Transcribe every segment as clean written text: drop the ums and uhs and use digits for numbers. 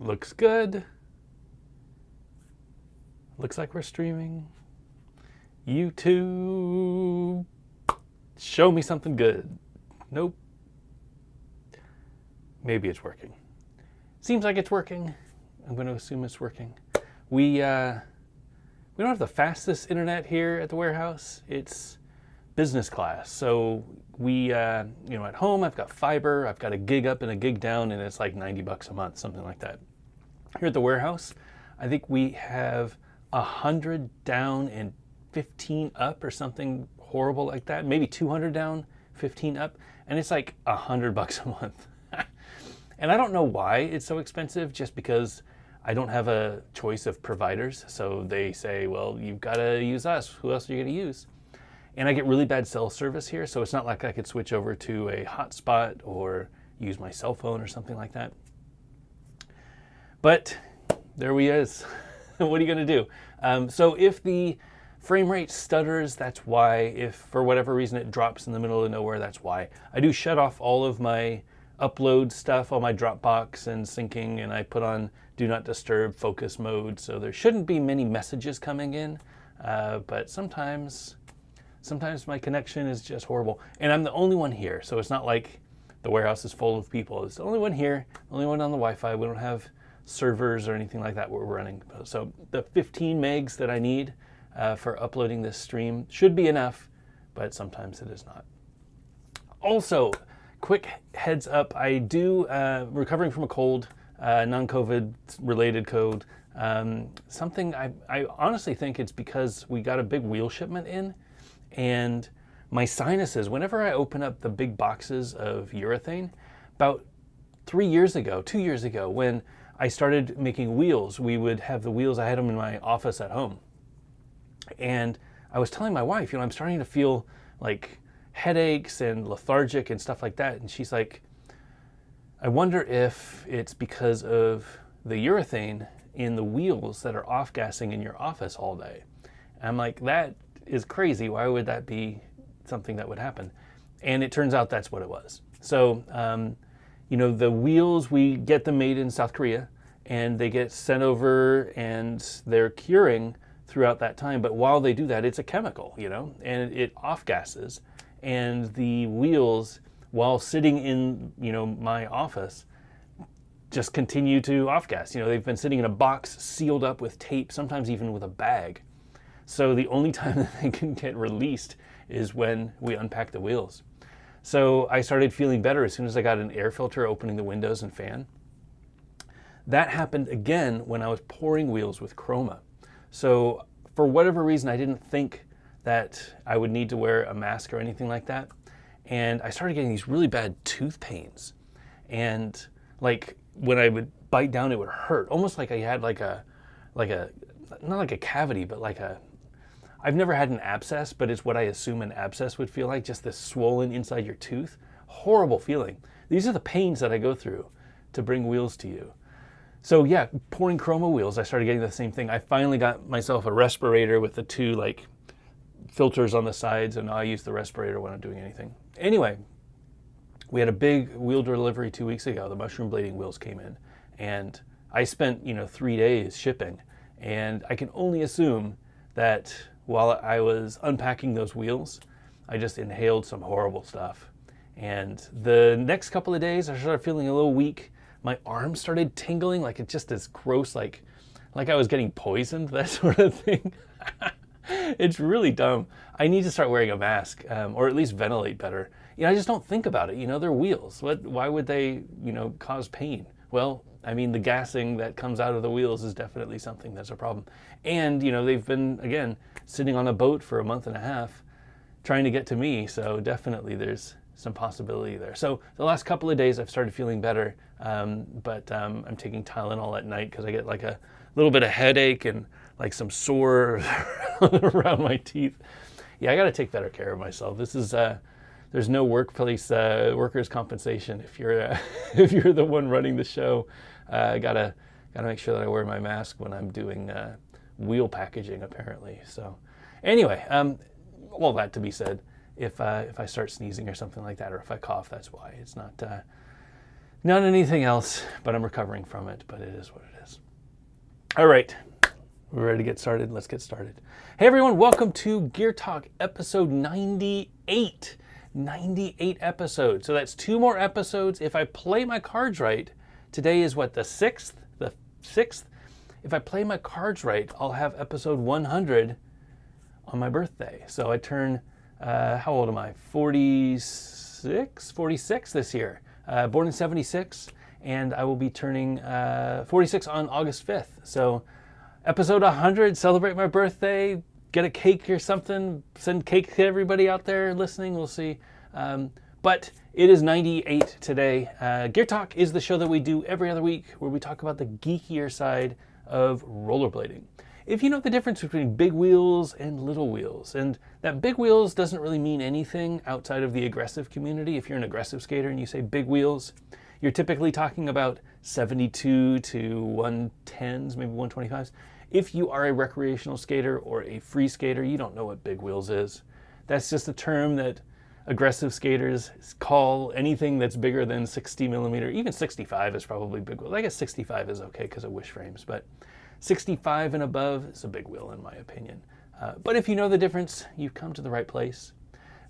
Looks good. Looks like we're streaming. YouTube. Show me something good. Nope. Maybe it's working. Seems like it's working. I'm going to assume it's working. We don't have the fastest internet here at the warehouse. It's business class. So we, at home, I've got fiber. I've got a gig up and a gig down, and it's like $90 a month, something like that. Here at the warehouse, I think we have 100 down and 15 up or something horrible like that. Maybe 200 down, 15 up, and it's like $100 a month. And I don't know why it's so expensive, just because I don't have a choice of providers. So they say, well, you've got to use us. Who else are you going to use? And I get really bad cell service here, so it's not like I could switch over to a hotspot or use my cell phone or something like that. But there we is. What are you going to do? So if the frame rate stutters, that's why. If for whatever reason it drops in the middle of nowhere, that's why. I do shut off all of my upload stuff, all my Dropbox and syncing, and I put on do not disturb focus mode, so there shouldn't be many messages coming in, but sometimes my connection is just horrible. And I'm the only one here, so it's not like the warehouse is full of people. It's the only one here, only one on the Wi-Fi. We don't have servers or anything like that where we're running. So the 15 megs that I need for uploading this stream should be enough, but sometimes it is not. Also, quick heads up, I do, recovering from a cold, non-COVID related cold, something I honestly think it's because we got a big wheel shipment in, and my sinuses, whenever I open up the big boxes of urethane, about 2 years ago, when I started making wheels, we would have the wheels, I had them in my office at home. And I was telling my wife, I'm starting to feel like headaches and lethargic and stuff like that. And she's like, I wonder if it's because of the urethane in the wheels that are off-gassing in your office all day. And I'm like, that is crazy. Why would that be something that would happen? And it turns out that's what it was. So, the wheels, we get them made in South Korea, and they get sent over and they're curing throughout that time. But while they do that, it's a chemical, and it off-gasses. And the wheels, while sitting in, my office, just continue to off-gas. They've been sitting in a box sealed up with tape, sometimes even with a bag. So the only time that they can get released is when we unpack the wheels. So I started feeling better as soon as I got an air filter opening the windows and fan. That happened again when I was pouring wheels with Chroma. So for whatever reason, I didn't think that I would need to wear a mask or anything like that. And I started getting these really bad tooth pains. And like when I would bite down, it would hurt. Almost like I had not like a cavity, but I've never had an abscess, but it's what I assume an abscess would feel like, just this swollen inside your tooth. Horrible feeling. These are the pains that I go through to bring wheels to you. So yeah, pouring Chroma wheels, I started getting the same thing. I finally got myself a respirator with the two filters on the sides, and I use the respirator when I'm doing anything. Anyway, we had a big wheel delivery 2 weeks ago. The mushroom blading wheels came in, and I spent 3 days shipping, and I can only assume that while I was unpacking those wheels, I just inhaled some horrible stuff. And the next couple of days, I started feeling a little weak. My arms started tingling, like it's just this gross, like I was getting poisoned, that sort of thing. It's really dumb. I need to start wearing a mask, or at least ventilate better. I just don't think about it. They're wheels. Why would they, cause pain? Well, I mean, the gassing that comes out of the wheels is definitely something that's a problem. And, they've been, again, sitting on a boat for a month and a half trying to get to me. So definitely there's some possibility there. So the last couple of days I've started feeling better, but I'm taking Tylenol at night because I get like a little bit of headache and like some sore around my teeth. Yeah, I got to take better care of myself. This is there's no workplace workers' compensation if you're if you're the one running the show. Gotta make sure that I wear my mask when I'm doing wheel packaging, apparently. So anyway, all that to be said, if I start sneezing or something like that, or if I cough, that's why. It's Not anything else, but I'm recovering from it, but it is what it is. All right, we're ready to get started. Let's get started. Hey everyone, welcome to Gear Talk episode 98. 98 episodes. So that's 2 more episodes. If I play my cards right, today is what, the 6th? The 6th? If I play my cards right, I'll have episode 100 on my birthday. So I turn, how old am I? 46 this year. Born in 76, and I will be turning 46 on August 5th. So episode 100, celebrate my birthday, get a cake or something, send cake to everybody out there listening, we'll see. But it is 98 today. Gear Talk is the show that we do every other week where we talk about the geekier side of rollerblading. If you know the difference between big wheels and little wheels, and that big wheels doesn't really mean anything outside of the aggressive community. If you're an aggressive skater and you say big wheels, you're typically talking about 72 to 110s, maybe 125s. If you are a recreational skater or a free skater, you don't know what big wheels is. That's just a term that aggressive skaters call anything that's bigger than 60 millimeter. Even 65 is probably big wheel. I guess 65 is okay because of wish frames, but 65 and above is a big wheel in my opinion. But if you know the difference, you've come to the right place.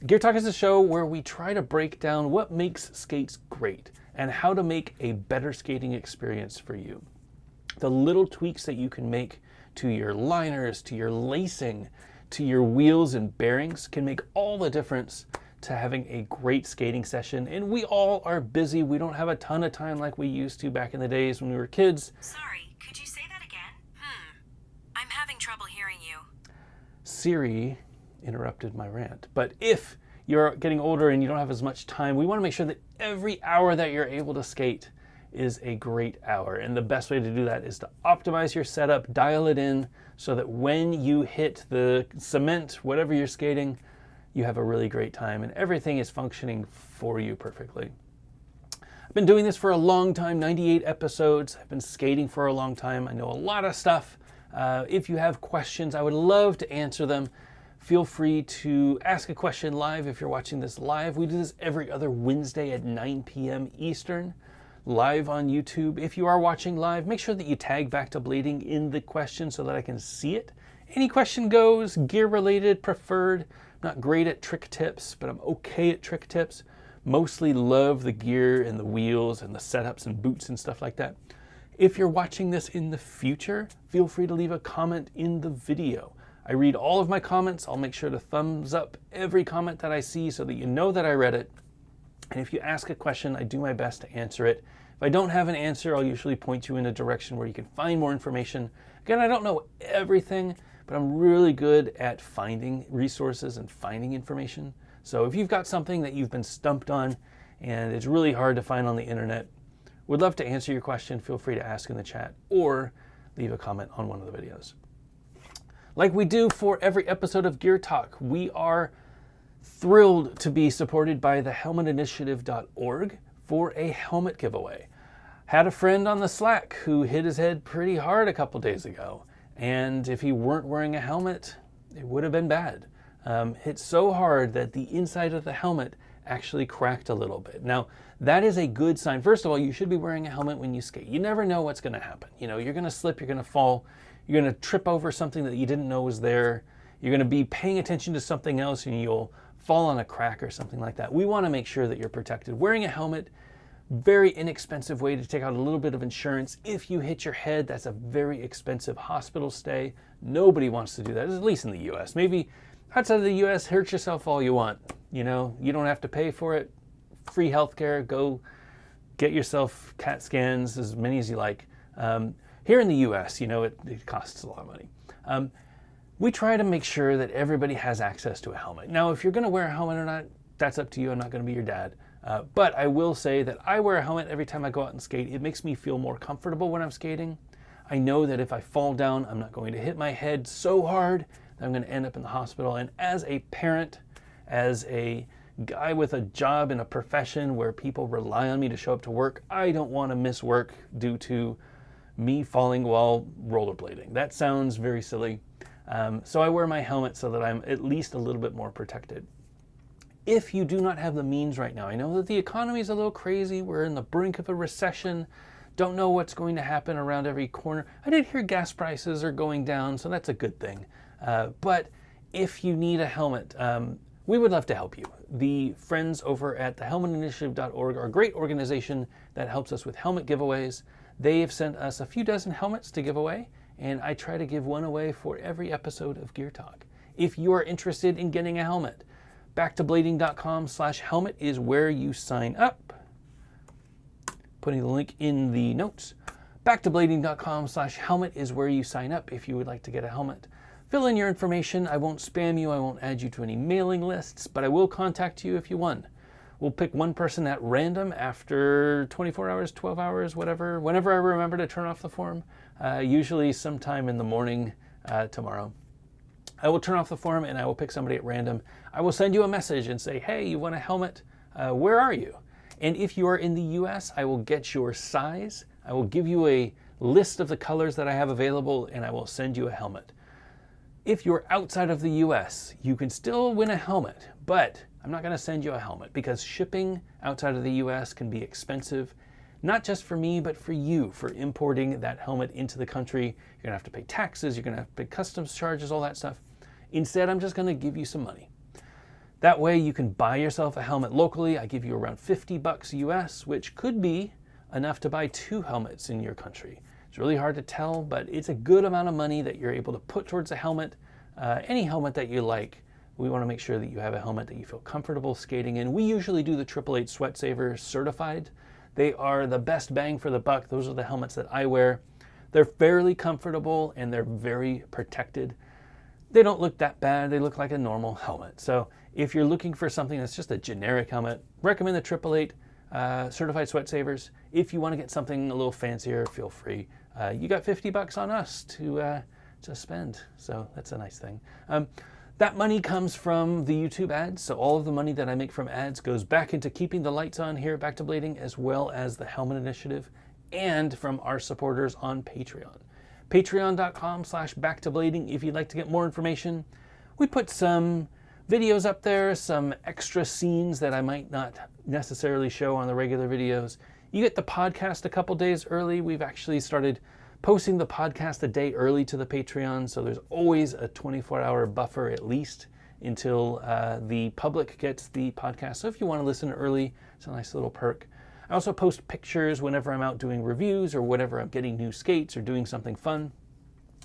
Gear Talk is a show where we try to break down what makes skates great and how to make a better skating experience for you. The little tweaks that you can make to your liners, to your lacing, to your wheels and bearings can make all the difference to having a great skating session. And we all are busy. We don't have a ton of time like we used to back in the days when we were kids. Sorry, could you say that again? I'm having trouble hearing you. Siri interrupted my rant. But if you're getting older and you don't have as much time, we want to make sure that every hour that you're able to skate is a great hour. And the best way to do that is to optimize your setup, dial it in so that when you hit the cement, whatever you're skating, you have a really great time and everything is functioning for you perfectly. I've been doing this for a long time, 98 episodes. I've been skating for a long time. I know a lot of stuff. If you have questions, I would love to answer them. Feel free to ask a question live if you're watching this live. We do this every other Wednesday at 9 p.m. Eastern, live on YouTube. If you are watching live, make sure that you tag Back to Blading in the question so that I can see it. Any question goes, gear related, preferred. I'm not great at trick tips, but I'm okay at trick tips. Mostly love the gear and the wheels and the setups and boots and stuff like that. If you're watching this in the future, feel free to leave a comment in the video. I read all of my comments. I'll make sure to thumbs up every comment that I see so that you know that I read it. And if you ask a question, I do my best to answer it. If I don't have an answer, I'll usually point you in a direction where you can find more information. Again, I don't know everything, but I'm really good at finding resources and finding information. So if you've got something that you've been stumped on and it's really hard to find on the internet, would love to answer your question. Feel free to ask in the chat or leave a comment on one of the videos. Like we do for every episode of Gear Talk, we are thrilled to be supported by the helmetinitiative.org for a helmet giveaway. Had a friend on the Slack who hit his head pretty hard a couple days ago, and if he weren't wearing a helmet, it would have been bad. Hit so hard that the inside of the helmet actually cracked a little bit. Now, that is a good sign. First of all, you should be wearing a helmet when you skate. You never know what's going to happen. You know, you're going to slip, you're going to fall, you're going to trip over something that you didn't know was there. You're going to be paying attention to something else and you'll fall on a crack or something like that. We want to make sure that you're protected. Wearing a helmet, very inexpensive way to take out a little bit of insurance. If you hit your head, that's a very expensive hospital stay. Nobody wants to do that, at least in the US. Maybe outside of the US, hurt yourself all you want. You know, you don't have to pay for it. Free healthcare, go get yourself CAT scans, as many as you like. Here in the US, you know, it costs a lot of money. We try to make sure that everybody has access to a helmet. Now, if you're gonna wear a helmet or not, that's up to you. I'm not gonna be your dad. But I will say that I wear a helmet every time I go out and skate. It makes me feel more comfortable when I'm skating. I know that if I fall down, I'm not going to hit my head so hard that I'm gonna end up in the hospital. And as a parent, as a guy with a job in a profession where people rely on me to show up to work, I don't want to miss work due to me falling while rollerblading. That sounds very silly. So I wear my helmet so that I'm at least a little bit more protected. if you do not have the means right now, I know that the economy is a little crazy. We're in the brink of a recession. Don't know what's going to happen around every corner. I did hear gas prices are going down, so that's a good thing. But if you need a helmet, we would love to help you. The friends over at thehelmetinitiative.org are a great organization that helps us with helmet giveaways. They have sent us a few dozen helmets to give away, and I try to give one away for every episode of Gear Talk. If you are interested in getting a helmet, backtoblading.com/helmet is where you sign up. Putting the link in the notes. Backtoblading.com/helmet is where you sign up if you would like to get a helmet. Fill in your information. I won't spam you. I won't add you to any mailing lists, but I will contact you if you won. We'll pick one person at random after 24 hours, 12 hours, whatever, whenever I remember to turn off the form, usually sometime in the morning tomorrow. I will turn off the form and I will pick somebody at random. I will send you a message and say, hey, you want a helmet? Where are you? And if you are in the US, I will get your size. I will give you a list of the colors that I have available and I will send you a helmet. If you're outside of the US, you can still win a helmet, but I'm not going to send you a helmet because shipping outside of the US can be expensive, not just for me, but for you, for importing that helmet into the country. You're going to have to pay taxes, you're going to have to pay customs charges, all that stuff. Instead, I'm just going to give you some money. That way you can buy yourself a helmet locally. I give you around $50 US, which could be enough to buy 2 helmets in your country. It's really hard to tell, but it's a good amount of money that you're able to put towards a helmet, any helmet that you like. We want to make sure that you have a helmet that you feel comfortable skating in. We usually do the 888 Sweat Saver certified. They are the best bang for the buck. Those are the helmets that I wear. They're fairly comfortable and they're very protected. They don't look that bad. They look like a normal helmet. So if you're looking for something that's just a generic helmet, recommend the 888 Certified Sweat Savers. If you want to get something a little fancier, feel free. You got $50 on us to spend, so that's a nice thing. That money comes from the YouTube ads, so all of the money that I make from ads goes back into keeping the lights on here at Back to Blading, as well as the Helmet Initiative, and from our supporters on Patreon. Patreon.com/backtoblading if you'd like to get more information. We put some videos up there, some extra scenes that I might not necessarily show on the regular videos. You get the podcast a couple days early. We've actually started posting the podcast a day early to the Patreon, so there's always a 24-hour buffer at least until the public gets the podcast. So if you want to listen early, it's a nice little perk. I also post pictures whenever I'm out doing reviews or whenever I'm getting new skates or doing something fun.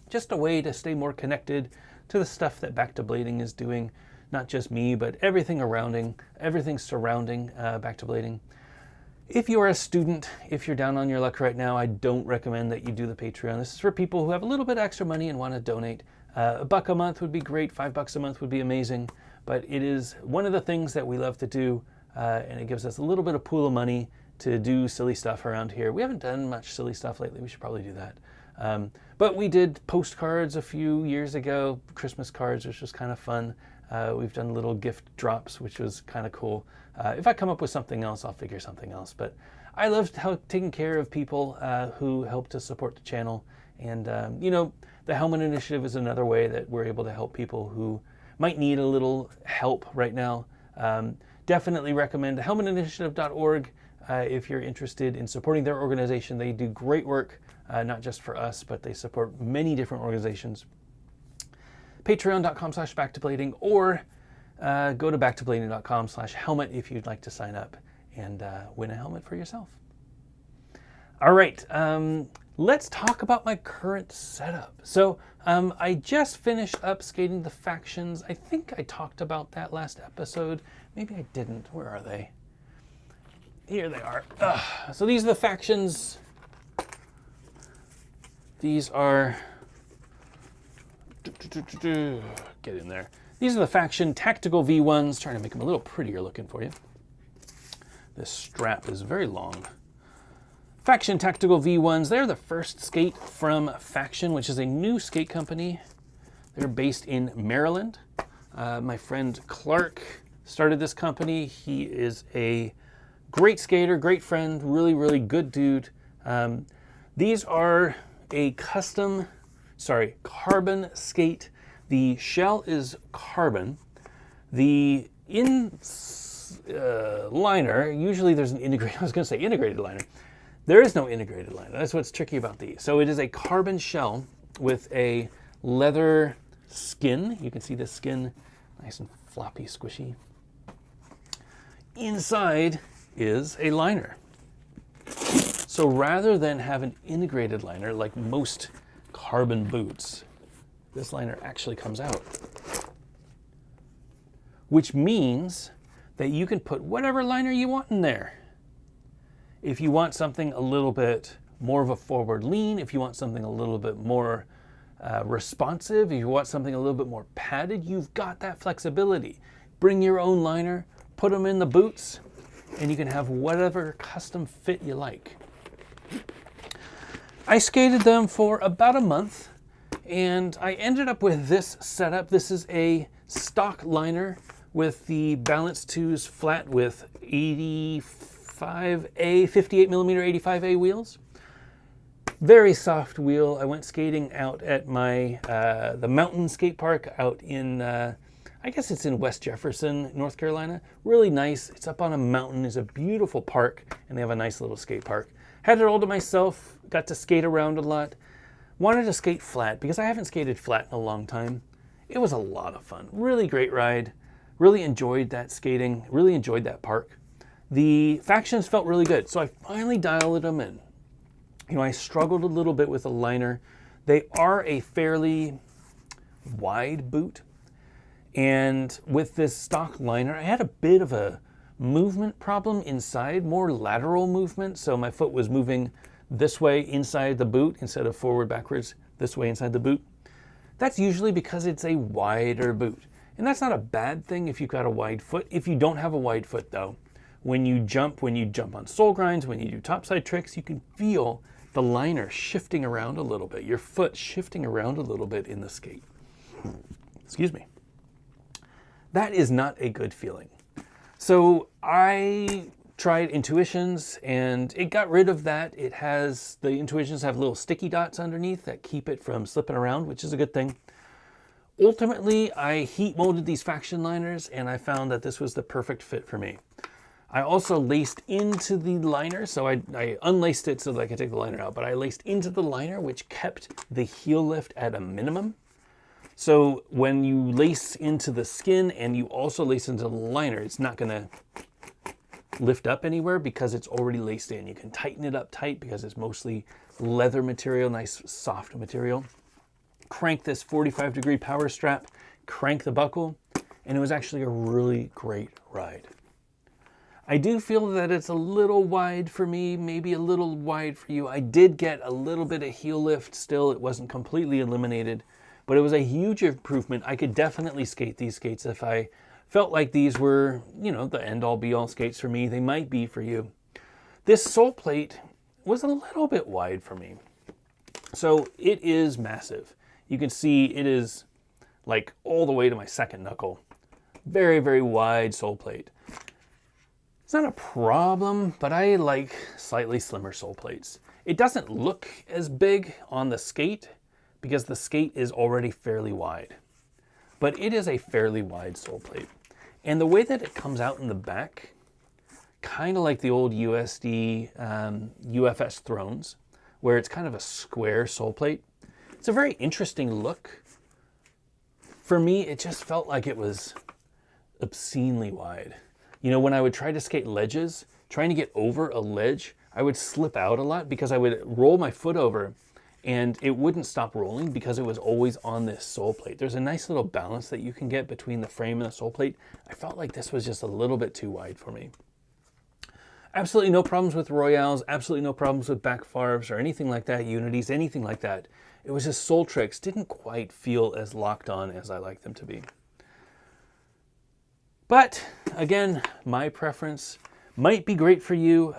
Just a way to stay more connected to the stuff that Back to Blading is doing. Not just me, but everything surrounding Back to Blading. If you are a student, if you're down on your luck right now, I don't recommend that you do the Patreon. This is for people who have a little bit extra money and want to donate. $1 a month would be great, $5 a month would be amazing, but it is one of the things that we love to do, and it gives us a little bit of pool of money to do silly stuff around here. We haven't done much silly stuff lately. We should probably do that. But we did postcards a few years ago, Christmas cards, which was kind of fun. We've done little gift drops, which was kind of cool. If I come up with something else, I'll figure something else. But I love taking care of people who help to support the channel. And, you know, the Helmet Initiative is another way that we're able to help people who might need a little help right now. Definitely recommend helmetinitiative.org if you're interested in supporting their organization. They do great work, not just for us, but they support many different organizations. Patreon.com/backtoblading, or go to backtoblading.com/helmet if you'd like to sign up and win a helmet for yourself. All right, let's talk about my current setup. So I just finished up skating the factions. I think I talked about that last episode. Maybe I didn't. Where are they? Here they are. So these are the factions. These are... Get in there. These are the faction tactical V1s. Trying to make them a little prettier looking for you. This strap is very long. Faction tactical V1s. They're the first skate from Faction, which is a new skate company. They're based in Maryland. My friend Clark started this company. He is a great skater, great friend, really, really good dude. These are a carbon skate. The shell is carbon. The liner, usually there's an integrated, I was going to say integrated liner. There is no integrated liner. That's what's tricky about these. So it is a carbon shell with a leather skin. You can see the skin, nice and floppy, squishy. Inside is a liner. So rather than have an integrated liner like most carbon boots, this liner actually comes out. Which means that you can put whatever liner you want in there. If you want something a little bit more of a forward lean, if you want something a little bit more responsive, if you want something a little bit more padded, you've got that flexibility. Bring your own liner, put them in the boots, and you can have whatever custom fit you like. I skated them for about a month, and I ended up with this setup. This is a stock liner with the Balance 2s flat with 85A, 58 millimeter 85A wheels. Very soft wheel. I went skating out at my the mountain skate park out in I guess it's in West Jefferson, North Carolina. Really nice. It's up on a mountain. It's a beautiful park, and they have a nice little skate park. Had it all to myself. Got to skate around a lot. Wanted to skate flat because I haven't skated flat in a long time. It was a lot of fun. Really great ride. Really enjoyed that skating. Really enjoyed that park. The factions felt really good, so I finally dialed them in. You know, I struggled a little bit with the liner. They are a fairly wide boot. And with this stock liner, I had a bit of a movement problem inside, more lateral movement. So my foot was moving this way inside the boot instead of forward, backwards, this way inside the boot. That's usually because it's a wider boot. And that's not a bad thing if you've got a wide foot. If you don't have a wide foot though, when you jump on sole grinds, when you do topside tricks, you can feel the liner shifting around a little bit, your foot shifting around a little bit in the skate. Excuse me. That is not a good feeling. So I tried Intuitions and it got rid of that. The Intuitions have little sticky dots underneath that keep it from slipping around, which is a good thing. Ultimately, I heat molded these faction liners and I found that this was the perfect fit for me. I also laced into the liner, so I unlaced it so that I could take the liner out, but I laced into the liner, which kept the heel lift at a minimum. So when you lace into the skin and you also lace into the liner, it's not gonna lift up anywhere because it's already laced in. You can tighten it up tight because it's mostly leather material, nice soft material. Crank this 45-degree power strap, crank the buckle, and it was actually a really great ride. I do feel that it's a little wide for me, maybe a little wide for you. I did get a little bit of heel lift still. It wasn't completely eliminated, but it was a huge improvement. I could definitely skate these skates if I felt like these were, you know, the end-all be-all skates for me. They might be for you. This sole plate was a little bit wide for me. So it is massive. You can see it is like all the way to my second knuckle. Very, very wide sole plate. It's not a problem, but I like slightly slimmer sole plates. It doesn't look as big on the skate because the skate is already fairly wide, but it is a fairly wide sole plate. And the way that it comes out in the back, kind of like the old USD UFS Thrones, where it's kind of a square sole plate. It's a very interesting look. For me, it just felt like it was obscenely wide. You know, when I would try to skate ledges, trying to get over a ledge, I would slip out a lot because I would roll my foot over and it wouldn't stop rolling because it was always on this sole plate. There's a nice little balance that you can get between the frame and the sole plate. I felt like this was just a little bit too wide for me. Absolutely no problems with Royales, absolutely no problems with back farves or anything like that, Unities, anything like that. It was just Sole Tricks didn't quite feel as locked on as I like them to be. But again, my preference might be great for you.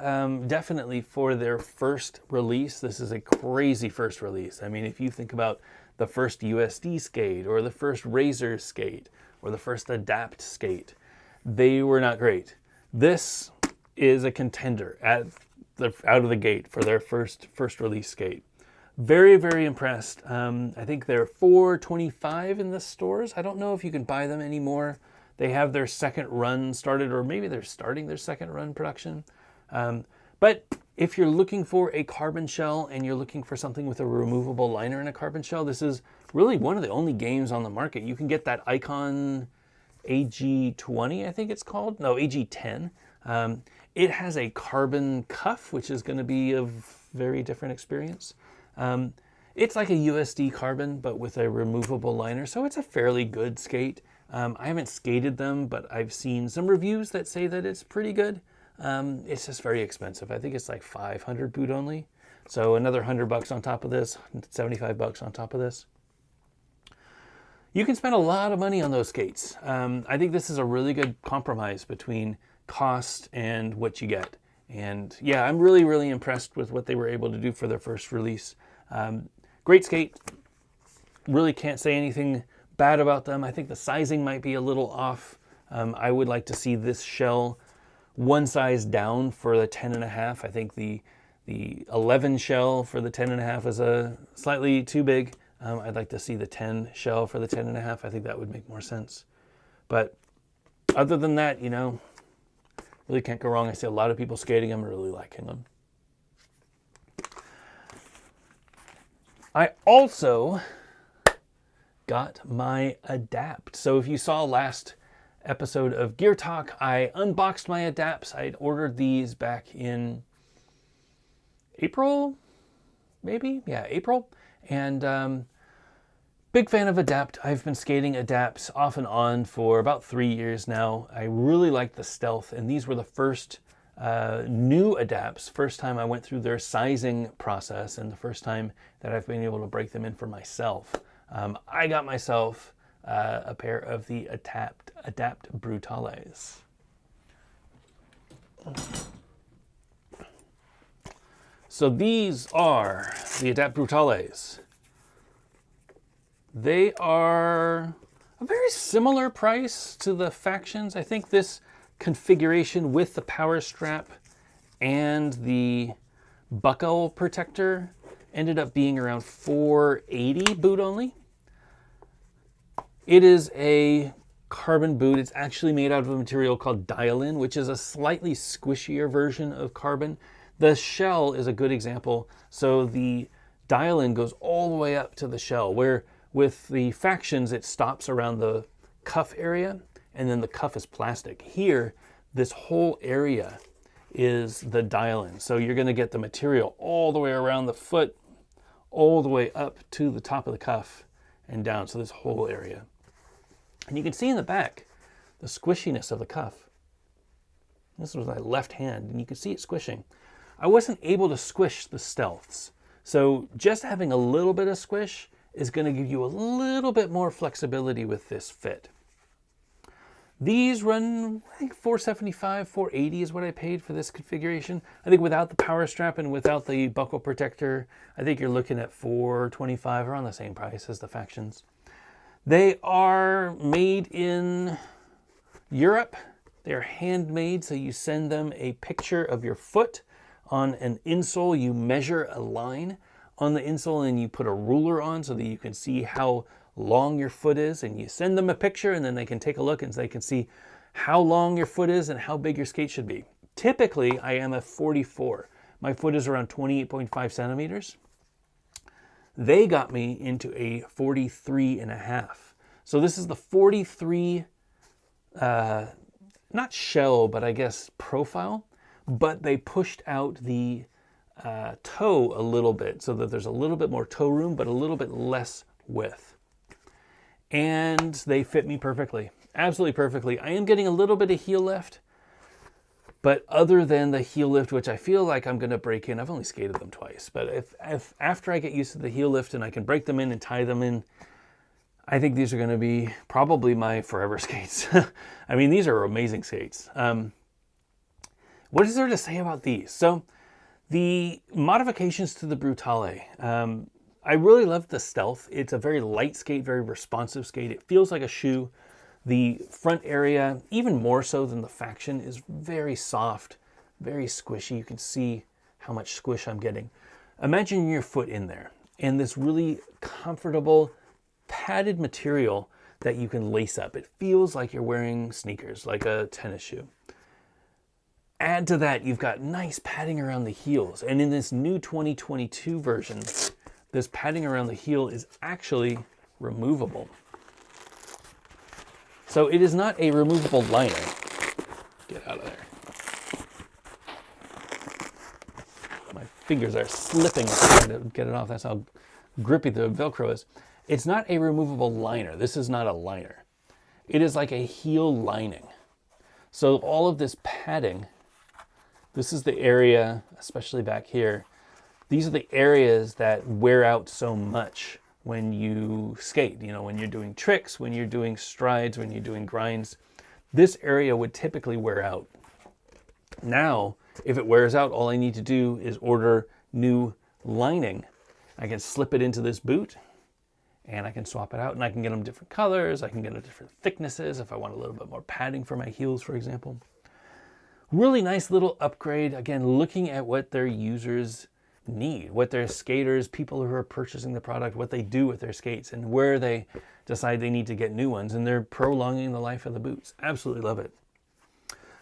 Definitely for their first release. This is a crazy first release. I mean, if you think about the first USD skate or the first Razor skate or the first Adapt skate, they were not great. This is a contender out of the gate for their first release skate. Very, very impressed. I think they're $4.25 in the stores. I don't know if you can buy them anymore. They have their second run started, or maybe they're starting their second run production. But if you're looking for a carbon shell and you're looking for something with a removable liner and a carbon shell, this is really one of the only games on the market. You can get that Icon AG20, I think it's called. No, AG10. It has a carbon cuff, which is going to be a very different experience. It's like a USD carbon, but with a removable liner, so it's a fairly good skate. I haven't skated them, but I've seen some reviews that say that it's pretty good. It's just very expensive. I think it's like 500 boot only. So another $100 on top of this, 75 bucks on top of this. You can spend a lot of money on those skates. I think this is a really good compromise between cost and what you get. And yeah, I'm really, really impressed with what they were able to do for their first release. Great skate. Really can't say anything bad about them. I think the sizing might be a little off. I would like to see this shell one size down for the 10.5. I think the 11 shell for the 10.5 is a slightly too big. I'd like to see the 10 shell for the 10.5. I think that would make more sense. But other than that, you know, really can't go wrong. I see a lot of people skating them and really liking them. I also got my Adapt. So if you saw last episode of Gear Talk, I unboxed my Adapts. I'd ordered these back in April, maybe? Yeah, April. And big fan of Adapt. I've been skating Adapts off and on for about 3 years now. I really like the stealth, and these were the first new Adapts. First time I went through their sizing process, and the first time that I've been able to break them in for myself. I got myself a pair of the Adapt Brutales. So these are the Adapt Brutales. They are a very similar price to the Factions. I think this configuration with the power strap and the buckle protector ended up being around $480 boot only. It is a carbon boot. It's actually made out of a material called Dial-In, which is a slightly squishier version of carbon. The shell is a good example. So the Dial-In goes all the way up to the shell, where with the Factions, it stops around the cuff area, and then the cuff is plastic. Here, this whole area is the Dial-In. So you're going to get the material all the way around the foot, all the way up to the top of the cuff and down. So this whole area. And you can see in the back the squishiness of the cuff. This was my left hand, and you can see it squishing. I wasn't able to squish the Stealths. So just having a little bit of squish is going to give you a little bit more flexibility with this fit. These run, I think $475, $480 is what I paid for this configuration. I think without the power strap and without the buckle protector, I think you're looking at $425, around the same price as the Factions. They are made in Europe. They're handmade, so you send them a picture of your foot on an insole. You measure a line on the insole and you put a ruler on so that you can see how long your foot is, and you send them a picture, and then they can take a look and they can see how long your foot is and how big your skate should be. Typically, I am a 44. My foot is around 28.5 centimeters. They got me into a 43.5. So this is the 43, not shell, but I guess profile, but they pushed out the toe a little bit so that there's a little bit more toe room, but a little bit less width. And they fit me perfectly, absolutely perfectly. I am getting a little bit of heel lift, but other than the heel lift, which I feel like I'm going to break in, I've only skated them twice, but if after I get used to the heel lift and I can break them in and tie them in, I think these are going to be probably my forever skates. I mean, these are amazing skates. What is there to say about these? So the modifications to the Brutale, I really love the Stealth. It's a very light skate, very responsive skate. It feels like a shoe. The front area, even more so than the Faction, is very soft, very squishy. You can see how much squish I'm getting. Imagine your foot in there and this really comfortable padded material that you can lace up. It feels like you're wearing sneakers, like a tennis shoe. Add to that, you've got nice padding around the heels. And in this new 2022 version, this padding around the heel is actually removable. So it is not a removable liner. Get out of there. My fingers are slipping trying to get it off. That's how grippy the Velcro is. It's not a removable liner. This is not a liner. It is like a heel lining. So all of this padding, this is the area, especially back here, these are the areas that wear out so much when you skate. You know, when you're doing tricks, when you're doing strides, when you're doing grinds, this area would typically wear out. Now, if it wears out, all I need to do is order new lining. I can slip it into this boot and I can swap it out, and I can get them different colors. I can get them different thicknesses if I want a little bit more padding for my heels, for example. Really nice little upgrade. Again, looking at what their users need, what their skaters, people who are purchasing the product, what they do with their skates, and where they decide they need to get new ones, and they're prolonging the life of the boots. Absolutely love it.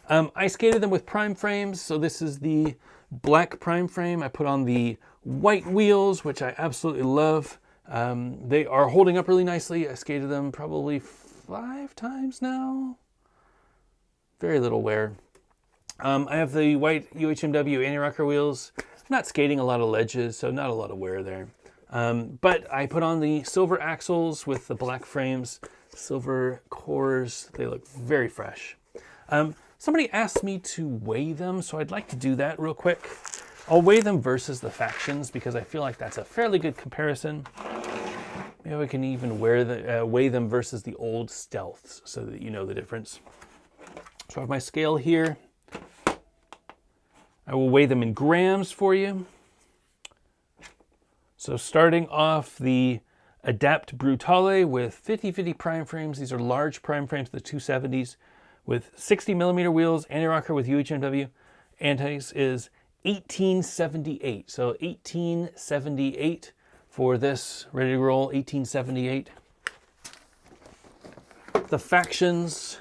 I skated them with prime frames, so this is the black prime frame. I put on the white wheels, which I absolutely love. They are holding up really nicely. I skated them probably 5 times now. Very little wear. I have the white UHMW anti-rocker wheels. I'm not skating a lot of ledges, so not a lot of wear there. But I put on the silver axles with the black frames, silver cores. They look very fresh. Somebody asked me to weigh them, so I'd like to do that real quick. I'll weigh them versus the Factions because I feel like that's a fairly good comparison. Maybe we can even weigh them versus the old Stealths so that you know the difference. So I have my scale here. I will weigh them in grams for you. So starting off the Adapt Brutale with 50/50 prime frames. These are large prime frames, the 270s, with 60 millimeter wheels. Anti-rocker with UHMW antis is 1878. So 1878 for this ready to roll. 1878. The Factions.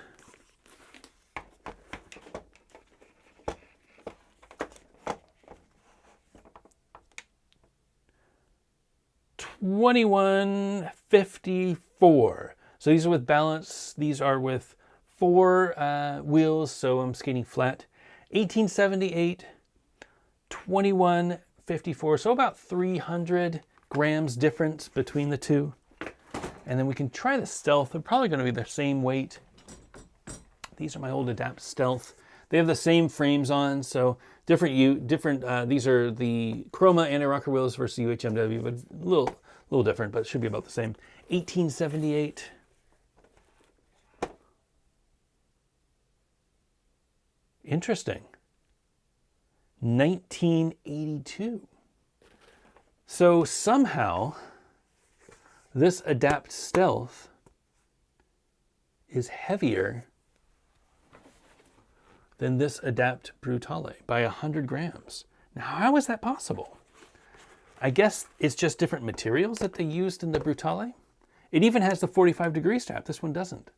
$21.54. So these are with balance. These are with 4 wheels, so I'm skating flat. 1878, 21.54. So about 300 grams difference between the two. And then we can try the Stealth. They're probably going to be the same weight. These are my old Adapt Stealth. They have the same frames on, so different. These are the Chroma anti-rocker wheels versus UHMW, but a little different, but it should be about the same. 1878. Interesting. 1982. So somehow this Adapt Stealth is heavier than this Adapt Brutale by 100 grams. Now, how is that possible? I guess it's just different materials that they used in the Brutale. It even has the 45-degree strap. This one doesn't.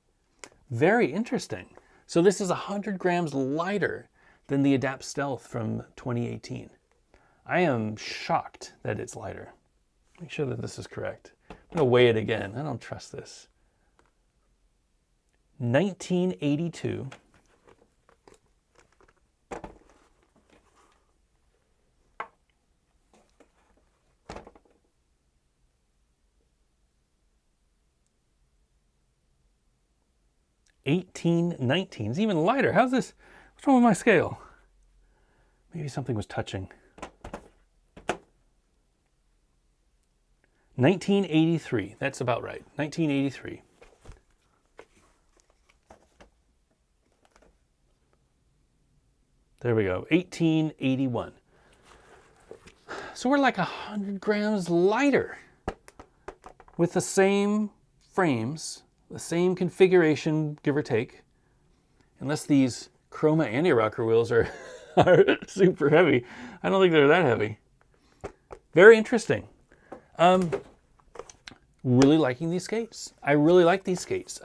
Very interesting. So this is 100 grams lighter than the Adapt Stealth from 2018. I am shocked that it's lighter. Make sure that this is correct. I'm going to weigh it again. I don't trust this. 1982. $18.19. It's even lighter. How's this? What's wrong with my scale? Maybe something was touching. 1983. That's about right. 1983. There we go. 1881. So we're like 100 grams lighter with the same frames, the same configuration, give or take, unless these Chroma anti-rocker wheels are super heavy. I don't think they're that heavy. Very interesting. really liking these skates. I really like these skates.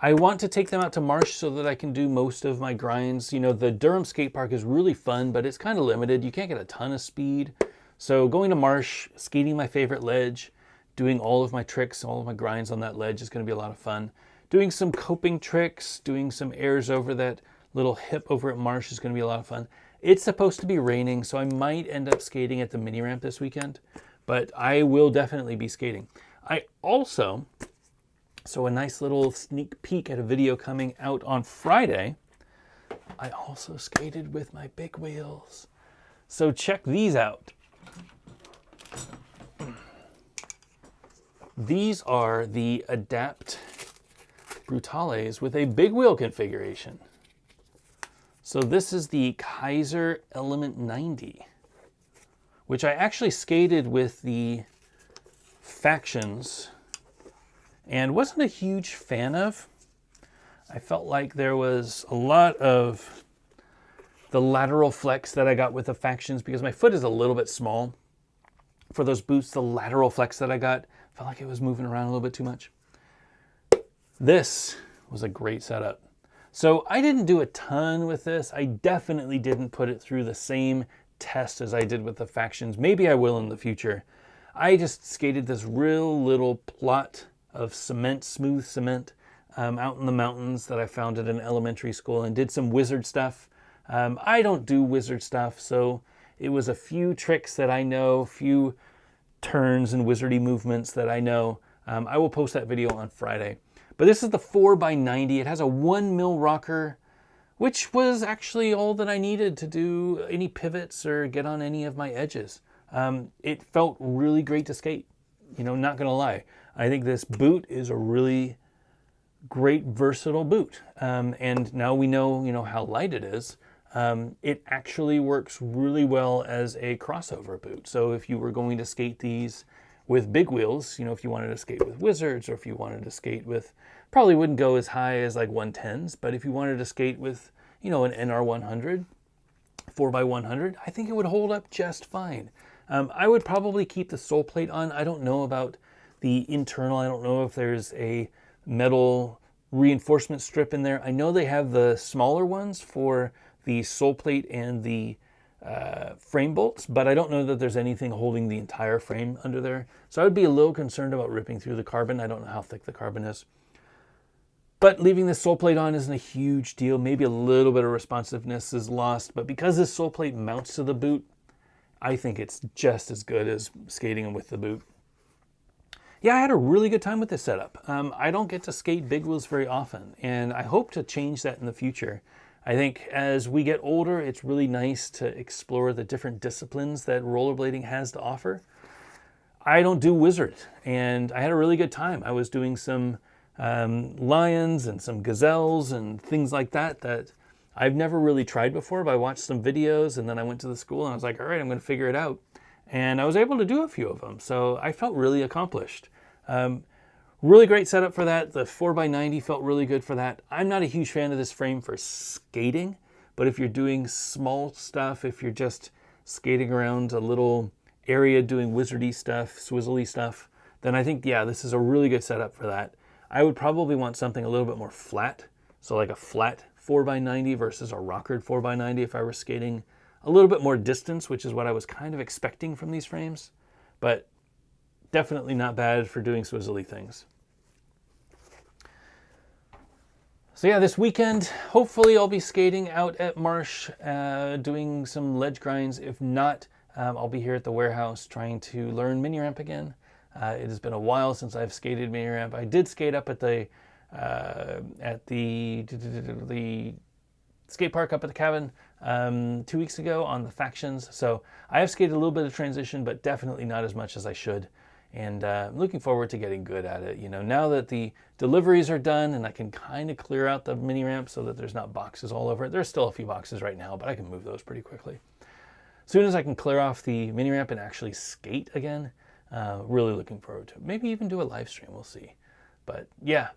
I want to take them out to Marsh so that I can do most of my grinds. You know, the Durham skate park is really fun, but it's kind of limited. You can't get a ton of speed. So going to Marsh, skating my favorite ledge, doing all of my tricks, all of my grinds on that ledge is going to be a lot of fun. Doing some coping tricks, doing some airs over that little hip over at Marsh is going to be a lot of fun. It's supposed to be raining, so I might end up skating at the mini ramp this weekend, but I will definitely be skating. I also, so a nice little sneak peek at a video coming out on Friday, I also skated with my big wheels. So check these out. These are the Adapt Brutales with a big wheel configuration. So this is the Kaiser Element 90, which I actually skated with the Factions and wasn't a huge fan of. I felt like there was a lot of the lateral flex that I got with the Factions because my foot is a little bit small for those boots. The lateral flex that I got felt like it was moving around a little bit too much. This was a great setup. So I didn't do a ton with this. I definitely didn't put it through the same test as I did with the Factions. Maybe I will in the future. I just skated this real little plot of cement, smooth cement, out in the mountains that I found at an elementary school and did some wizard stuff. I don't do wizard stuff, so it was a few tricks that I know, few turns and wizardy movements that I know. I will post that video on Friday. But this is the 4x90. It has a 1 mil rocker, which was actually all that I needed to do any pivots or get on any of my edges. It felt really great to skate. You know, not gonna lie. I think this boot is a really great, versatile boot. And now we know, how light it is. It actually works really well as a crossover boot. So if you were going to skate these with big wheels, if you wanted to skate with wizards or if you wanted to skate with, probably wouldn't go as high as like 110s, but if you wanted to skate with, an NR100, 4x100, I think it would hold up just fine. I would probably keep the sole plate on. I don't know about the internal. I don't know if there's a metal reinforcement strip in there. I know they have the smaller ones for the sole plate and the frame bolts, but I don't know that there's anything holding the entire frame under there. So I would be a little concerned about ripping through the carbon. I don't know how thick the carbon is. But leaving this sole plate on isn't a huge deal. Maybe a little bit of responsiveness is lost, but because this sole plate mounts to the boot, I think it's just as good as skating with the boot. Yeah, I had a really good time with this setup. I don't get to skate big wheels very often, and I hope to change that in the future. I think as we get older, it's really nice to explore the different disciplines that rollerblading has to offer. I don't do wizard, and I had a really good time. I was doing some lions and some gazelles and things like that I've never really tried before, but I watched some videos and then I went to the school and I was like, all right, I'm going to figure it out. And I was able to do a few of them, so I felt really accomplished. Really great setup for that. The 4x90 felt really good for that. I'm not a huge fan of this frame for skating, but if you're doing small stuff, if you're just skating around a little area doing wizardy stuff, swizzly stuff, then I think, yeah, this is a really good setup for that. I would probably want something a little bit more flat, so like a flat 4x90 versus a rockered 4x90 if I were skating a little bit more distance, which is what I was kind of expecting from these frames, but definitely not bad for doing swizzly things. So yeah, this weekend, hopefully I'll be skating out at Marsh, doing some ledge grinds. If not, I'll be here at the warehouse trying to learn mini ramp again. It has been a while since I've skated mini ramp. I did skate up at the skate park up at the cabin 2 weeks ago on the Factions. So I have skated a little bit of transition, but definitely not as much as I should. And I'm looking forward to getting good at it. Now that the deliveries are done and I can kind of clear out the mini ramp so that there's not boxes all over it. There's still a few boxes right now, but I can move those pretty quickly. As soon as I can clear off the mini ramp and actually skate again, really looking forward to it. Maybe even do a live stream, we'll see. But yeah,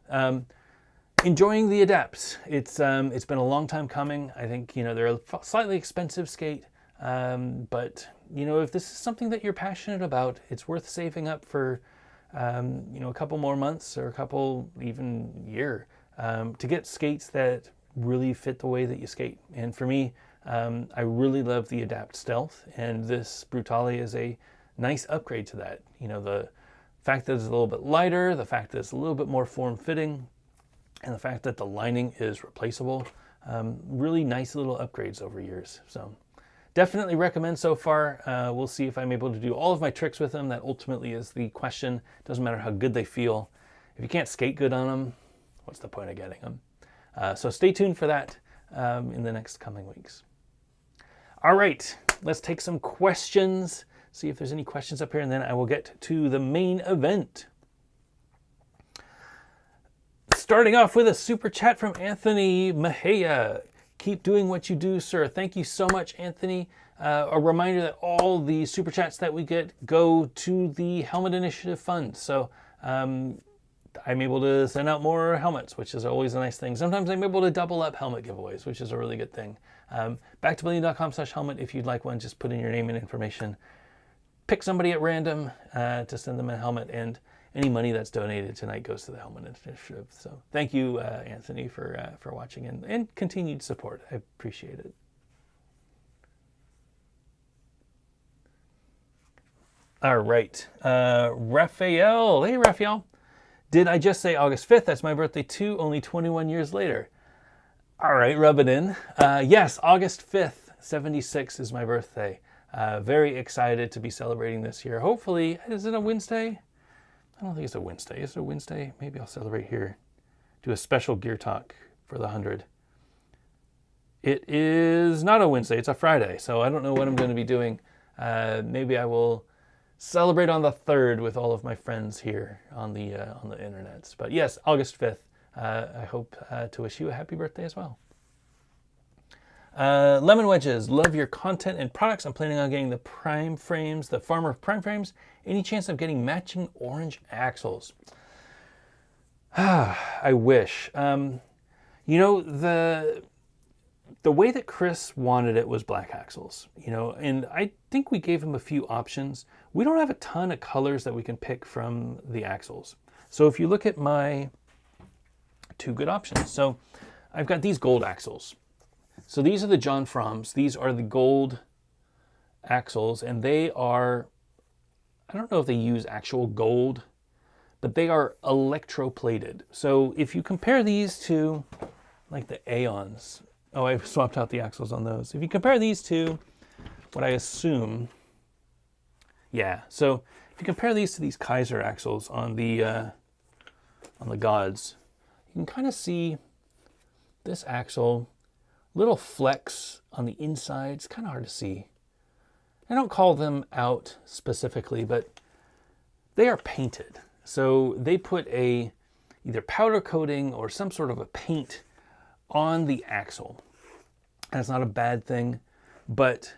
enjoying the Adapts. It's been a long time coming. I think, they're a slightly expensive skate, but if this is something that you're passionate about, it's worth saving up for a couple more months or a couple even year to get skates that really fit the way that you skate. And for me, I really love the Adapt Stealth, and this Brutale is a nice upgrade to that. The fact that it's a little bit lighter, the fact that it's a little bit more form-fitting, and the fact that the lining is replaceable. Really nice little upgrades over years. So definitely recommend so far. We'll see if I'm able to do all of my tricks with them. That ultimately is the question. Doesn't matter how good they feel. If you can't skate good on them, what's the point of getting them? So stay tuned for that in the next coming weeks. All right, let's take some questions. See if there's any questions up here, and then I will get to the main event. Starting off with a super chat from Anthony Mejia. Keep doing what you do, sir. Thank you so much, Anthony. A reminder that all the super chats that we get go to the Helmet Initiative Fund. So I'm able to send out more helmets, which is always a nice thing. Sometimes I'm able to double up helmet giveaways, which is a really good thing. Backtobullying.com/helmet. If you'd like one, just put in your name and information. Pick somebody at random to send them a helmet, and any money that's donated tonight goes to the Helmet Initiative. So thank you, Anthony, for watching and continued support. I appreciate it. All right. Raphael. Hey, Raphael. Did I just say August 5th? That's my birthday too, only 21 years later. All right, rub it in. Yes, August 5th, 76 is my birthday. Very excited to be celebrating this year. Hopefully, is it a Wednesday? I don't think it's a Wednesday. Is it a Wednesday? Maybe I'll celebrate here. Do a special gear talk for the 100. It is not a Wednesday. It's a Friday. So I don't know what I'm going to be doing. Maybe I will celebrate on the 3rd with all of my friends here on the internet. But yes, August 5th. I hope to wish you a happy birthday as well. Lemon Wedges, love your content and products. I'm planning on getting the prime frames, the Farmer prime frames. Any chance of getting matching orange axles? I wish. The way that Chris wanted it was black axles, and I think we gave him a few options. We don't have a ton of colors that we can pick from the axles. So if you look at my 2 good options. So I've got these gold axles. So these are the John From's. These are the gold axles, and they are, I don't know if they use actual gold, but they are electroplated. So if you compare these to like the Aeons, oh, I swapped out the axles on those. If you compare these to what I assume, yeah. So if you compare these to these Kaiser axles on the Gods, you can kind of see this axle, little flecks on the inside. It's kind of hard to see. I don't call them out specifically, but they are painted. So they put either powder coating or some sort of a paint on the axle. That's not a bad thing, but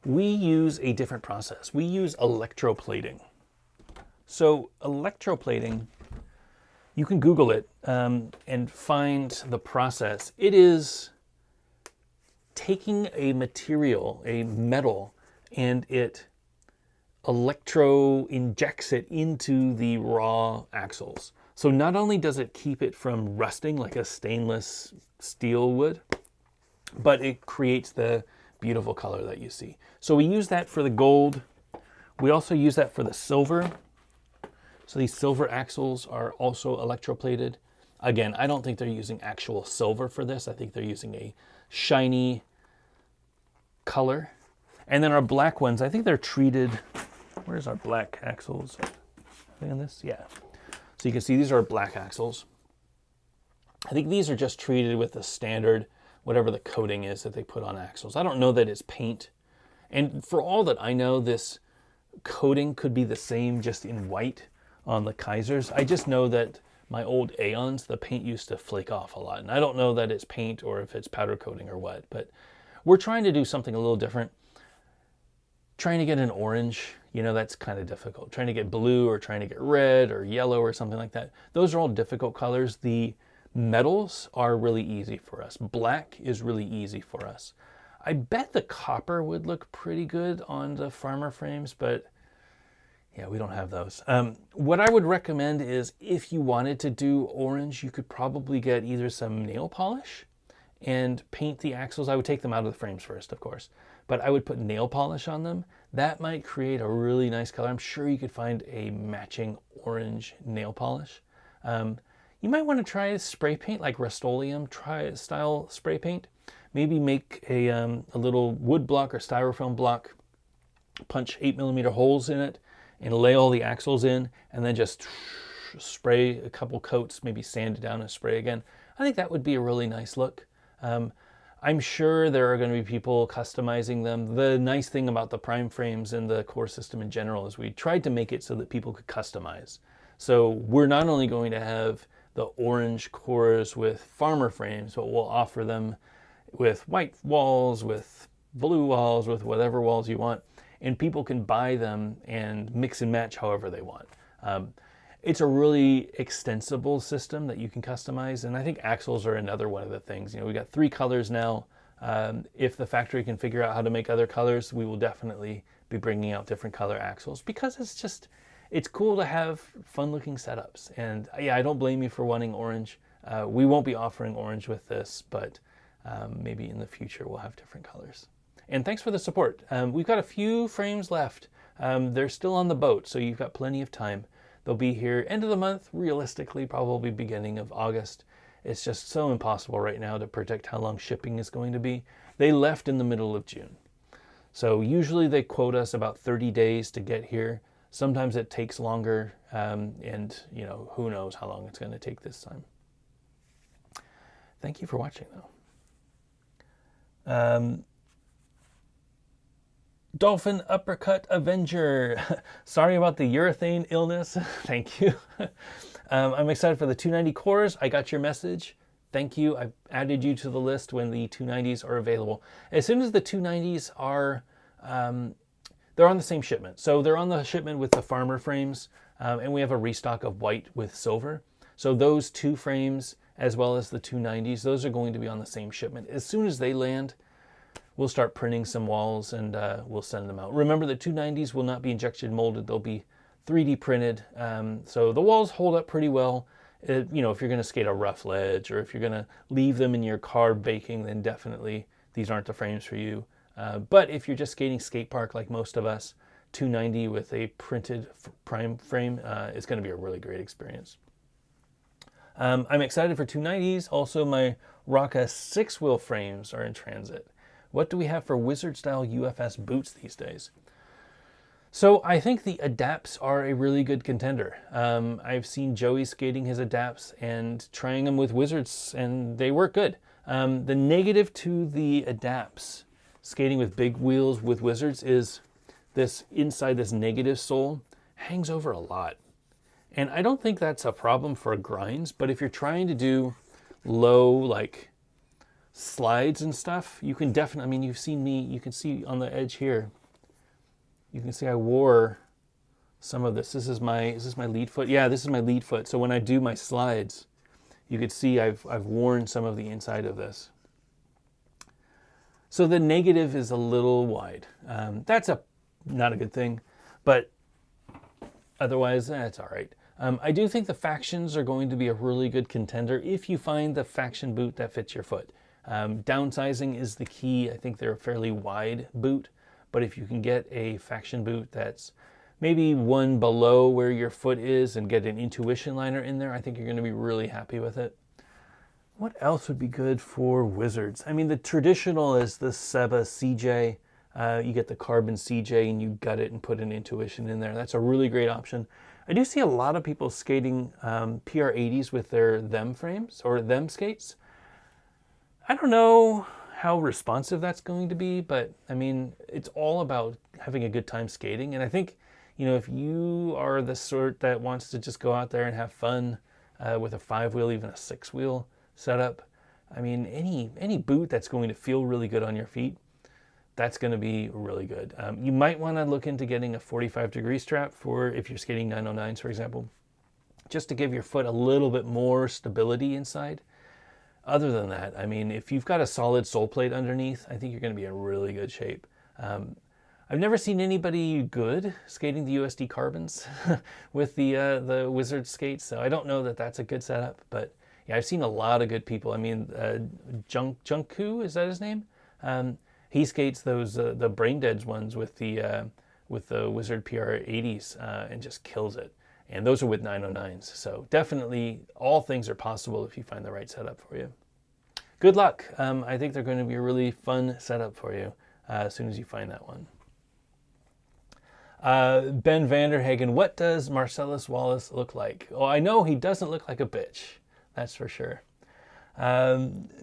we use a different process. We use electroplating. So electroplating, you can Google it and find the process. It is taking a material, a metal, and it injects it into the raw axles. So not only does it keep it from rusting like a stainless steel would, but it creates the beautiful color that you see. So we use that for the gold. We also use that for the silver. So these silver axles are also electroplated. Again, I don't think they're using actual silver for this. I think they're using a shiny color. And then our black ones, I think they're treated, where's our black axles? Are they on this? Yeah. So you can see these are black axles. I think these are just treated with the standard, whatever the coating is that they put on axles. I don't know that it's paint. And for all that I know, this coating could be the same just in white on the Kaisers. I just know that my old Aeons, the paint used to flake off a lot. And I don't know that it's paint or if it's powder coating or what, but we're trying to do something a little different. Trying to get an orange, that's kind of difficult. Trying to get blue or trying to get red or yellow or something like that. Those are all difficult colors. The metals are really easy for us. Black is really easy for us. I bet the copper would look pretty good on the Farmer frames, but Yeah, we don't have those. What I would recommend is if you wanted to do orange, you could probably get either some nail polish and paint the axles. I would take them out of the frames first, of course, but I would put nail polish on them. That might create a really nice color. I'm sure you could find a matching orange nail polish. You might want to try spray paint, like Rust-Oleum style spray paint. Maybe make a little wood block or styrofoam block, punch 8mm holes in it, and lay all the axles in, and then just spray a couple coats, maybe sand it down and spray again. I think that would be a really nice look. I'm sure there are going to be people customizing them. The nice thing about the prime frames and the core system in general is we tried to make it so that people could customize. So we're not only going to have the orange cores with farmer frames, but we'll offer them with white walls, with blue walls, with whatever walls you want, and people can buy them and mix and match however they want. It's a really extensible system that you can customize, and I think axles are another one of the things. We got 3 colors now. If the factory can figure out how to make other colors, we will definitely be bringing out different color axles, because it's cool to have fun looking setups. And yeah, I don't blame you for wanting orange. We won't be offering orange with this, but maybe in the future we'll have different colors. And thanks for the support. We've got a few frames left. They're still on the boat, so you've got plenty of time. They'll be here end of the month, realistically, probably beginning of August. It's just so impossible right now to predict how long shipping is going to be. They left in the middle of June. So usually they quote us about 30 days to get here. Sometimes it takes longer, and who knows how long it's going to take this time. Thank you for watching, though. Dolphin Uppercut Avenger. Sorry about the urethane illness. Thank you. I'm excited for the 290 cores. I got your message. Thank you. I've added you to the list when the 290s are available. As soon as the 290s are, they're on the same shipment. So they're on the shipment with the farmer frames, and we have a restock of white with silver. So those 2 frames, as well as the 290s, those are going to be on the same shipment. As soon as they land, we'll start printing some walls, and we'll send them out. Remember, the 290s will not be injection molded. They'll be 3D printed. So the walls hold up pretty well. If you're going to skate a rough ledge, or if you're going to leave them in your car baking, then definitely these aren't the frames for you. But if you're just skating skate park like most of us, 290 with a printed prime frame is going to be a really great experience. I'm excited for 290s. Also, my Rocca 6-wheel frames are in transit. What do we have for Wizard-style UFS boots these days? So I think the Adapts are a really good contender. I've seen Joey skating his Adapts and trying them with Wizards, and they work good. The negative to the Adapts skating with big wheels with Wizards is this inside this negative sole hangs over a lot. And I don't think that's a problem for grinds, but if you're trying to do low, like slides and stuff, you can definitely, you've seen me, you can see on the edge here, you can see I wore some of this. Is this my lead foot? Yeah, this is my lead foot. So when I do my slides, you could see I've worn some of the inside of this. So the negative is a little wide. That's not a good thing, but otherwise, it's all right. I do think the Factions are going to be a really good contender if you find the Faction boot that fits your foot. Downsizing is the key. I think they're a fairly wide boot, but if you can get a Faction boot that's maybe one below where your foot is and get an Intuition liner in there, I think you're going to be really happy with it. What else would be good for Wizards? The traditional is the Seba CJ. You get the carbon CJ and you gut it and put an Intuition in there. That's a really great option. I do see a lot of people skating PR80s with their them frames or them skates. I don't know how responsive that's going to be, but it's all about having a good time skating. And I think, if you are the sort that wants to just go out there and have fun with a 5-wheel, even a 6-wheel setup, any boot that's going to feel really good on your feet, that's going to be really good. You might want to look into getting a 45-degree strap for if you're skating 909s, for example, just to give your foot a little bit more stability inside. Other than that, if you've got a solid sole plate underneath, I think you're going to be in really good shape. I've never seen anybody good skating the USD carbons with the Wizard skates, so I don't know that that's a good setup. But yeah, I've seen a lot of good people. I mean, Junku, is that his name? He skates those the Brain Dead ones with the Wizard PR80s and just kills it. And those are with 909s. So definitely all things are possible if you find the right setup for you. Good luck. I think they're going to be a really fun setup for you as soon as you find that one. Ben Vanderhagen, what does Marcellus Wallace look like? Oh, I know he doesn't look like a bitch. That's for sure.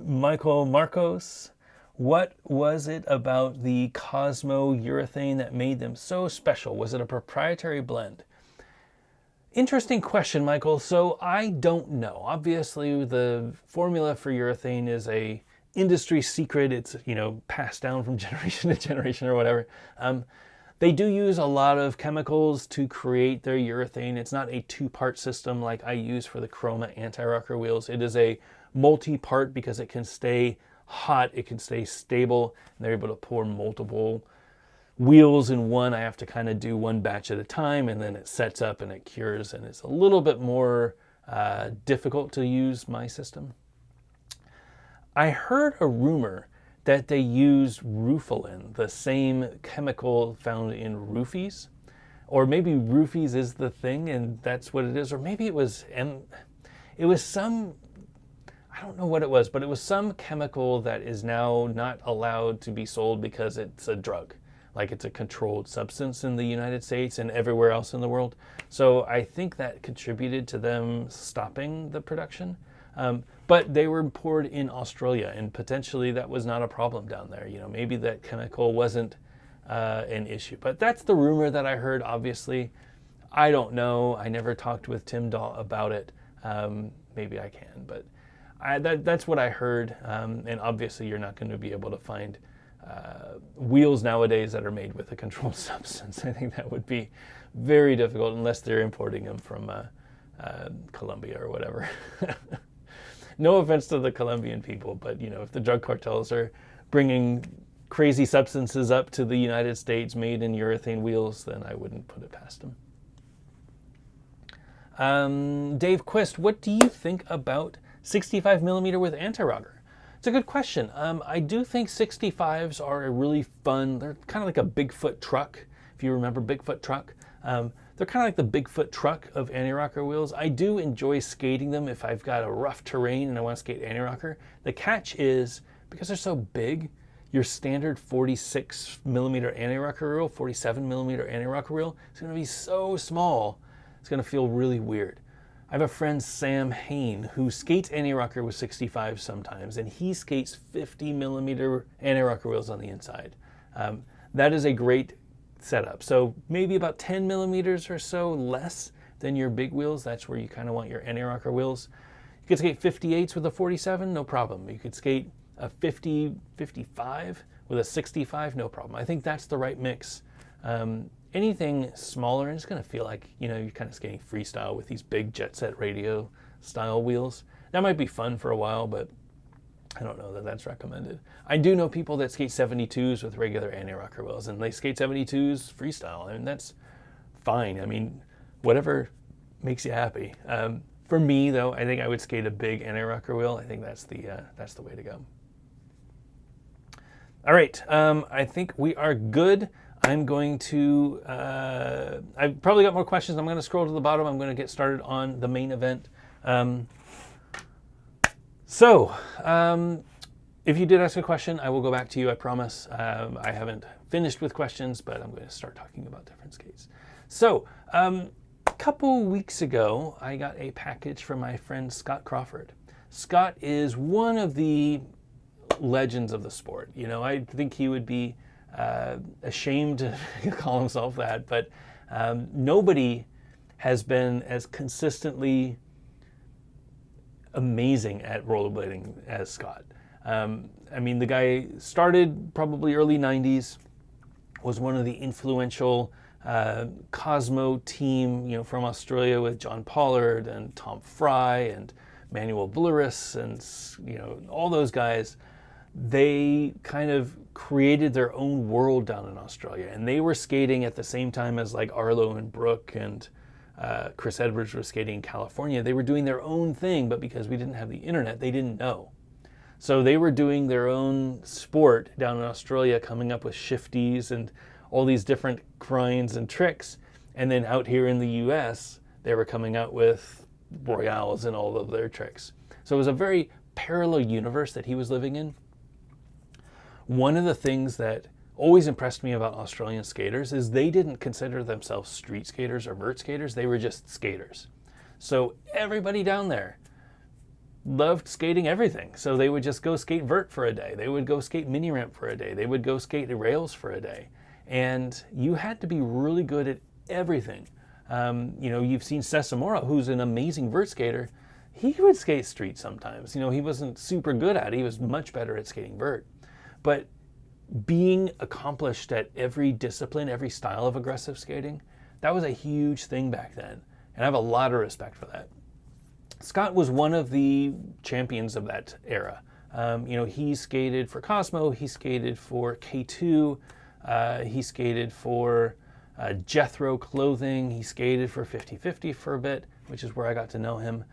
Michael Marcos, what was it about the Cosmo urethane that made them so special? Was it a proprietary blend? Interesting question, Michael. So I don't know. Obviously, the formula for urethane is a industry secret. It's, passed down from generation to generation or whatever. They do use a lot of chemicals to create their urethane. It's not a two-part system like I use for the Chroma anti-rocker wheels. It is a multi-part because it can stay hot, it can stay stable, and they're able to pour multiple wheels in one. I have to kind of do one batch at a time, and then it sets up and it cures, and it's a little bit more difficult to use my system. I heard a rumor that they use Rufalin, the same chemical found in roofies, or maybe roofies is the thing and that's what it is, or maybe it was some, I don't know what it was, but it was some chemical that is now not allowed to be sold because it's a drug. Like it's a controlled substance in the United States and everywhere else in the world. So I think that contributed to them stopping the production. But they were poured in Australia, and potentially that was not a problem down there. Maybe that chemical wasn't an issue. But that's the rumor that I heard, obviously. I don't know. I never talked with Tim Daw about it. Maybe I can, but that's what I heard. And obviously you're not going to be able to find wheels nowadays that are made with a controlled substance. I think that would be very difficult unless they're importing them from Colombia or whatever. No offense to the Colombian people, but if the drug cartels are bringing crazy substances up to the United States made in urethane wheels, then I wouldn't put it past them. Dave Quist, what do you think about 65 millimeter with anti-rocker? It's a good question. I do think 65s are a really fun, they're kind of like a Bigfoot truck, if you remember Bigfoot truck. They're kind of like the Bigfoot truck of anti-rocker wheels. I do enjoy skating them if I've got a rough terrain and I want to skate anti-rocker. The catch is, because they're so big, your standard 46 millimeter anti-rocker wheel, 47 millimeter anti-rocker wheel, is going to be so small, it's going to feel really weird. I have a friend, Sam Hain, who skates anti-rocker with 65 sometimes, and he skates 50 millimeter anti-rocker wheels on the inside. That is a great setup. So maybe about 10 millimeters or so less than your big wheels. That's where you kind of want your anti-rocker wheels. You could skate 58s with a 47, no problem. You could skate a 50, 55 with a 65, no problem. I think that's the right mix. Anything smaller, it's going to feel like, you're kind of skating freestyle with these big Jet Set Radio style wheels. That might be fun for a while, but I don't know that that's recommended. I do know people that skate 72s with regular anti-rocker wheels, and they skate 72s freestyle. I mean, that's fine. I mean, whatever makes you happy. For me, though, I think I would skate a big anti-rocker wheel. I think that's the way to go. All right, I think we are good. I'm going to, I've probably got more questions. I'm going to scroll to the bottom. I'm going to get started on the main event. If you did ask a question, I will go back to you, I promise. I haven't finished with questions, but I'm going to start talking about different skates. So, a couple weeks ago, I got a package from my friend Scott Crawford. Scott is one of the legends of the sport. I think he would be ashamed to call himself that, but nobody has been as consistently amazing at rollerblading as Scott. I mean, the guy started probably early 90s, was one of the influential Cosmo team, from Australia with John Pollard and Tom Fry and Manuel Blurris and, all those guys. they kind of created their own world down in Australia, and they were skating at the same time as like Arlo and Brooke and Chris Edwards were skating in California. They were doing their own thing, but because we didn't have the internet, they didn't know. So they were doing their own sport down in Australia, coming up with shifties and all these different grinds and tricks. And then out here in the US, they were coming out with royales and all of their tricks. So it was a very parallel universe that he was living in. One of the things that always impressed me about Australian skaters is they didn't consider themselves street skaters or vert skaters. They were just skaters. So everybody down there loved skating everything. So they would just go skate vert for a day. They would go skate mini ramp for a day. They would go skate rails for a day. And you had to be really good at everything. You've seen Sesamora, who's an amazing vert skater. He would skate street sometimes. He wasn't super good at it. He was much better at skating vert. But being accomplished at every discipline, every style of aggressive skating, that was a huge thing back then. And I have a lot of respect for that. Scott was one of the champions of that era. He skated for Cosmo, he skated for K2, he skated for Jethro Clothing, he skated for 50/50 for a bit, which is where I got to know him.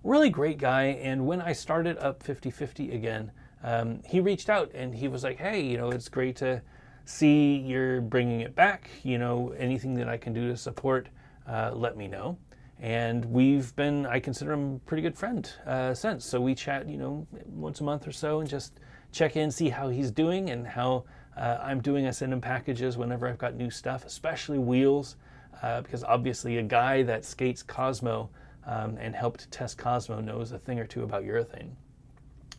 Really great guy, and when I started up 50/50 again, he reached out and he was like, hey, it's great to see you're bringing it back. Anything that I can do to support, let me know. And I consider him a pretty good friend since. So we chat, once a month or so and just check in, see how he's doing and how I'm doing. I send him packages whenever I've got new stuff, especially wheels, because obviously a guy that skates Cosmo and helped test Cosmo knows a thing or two about urethane.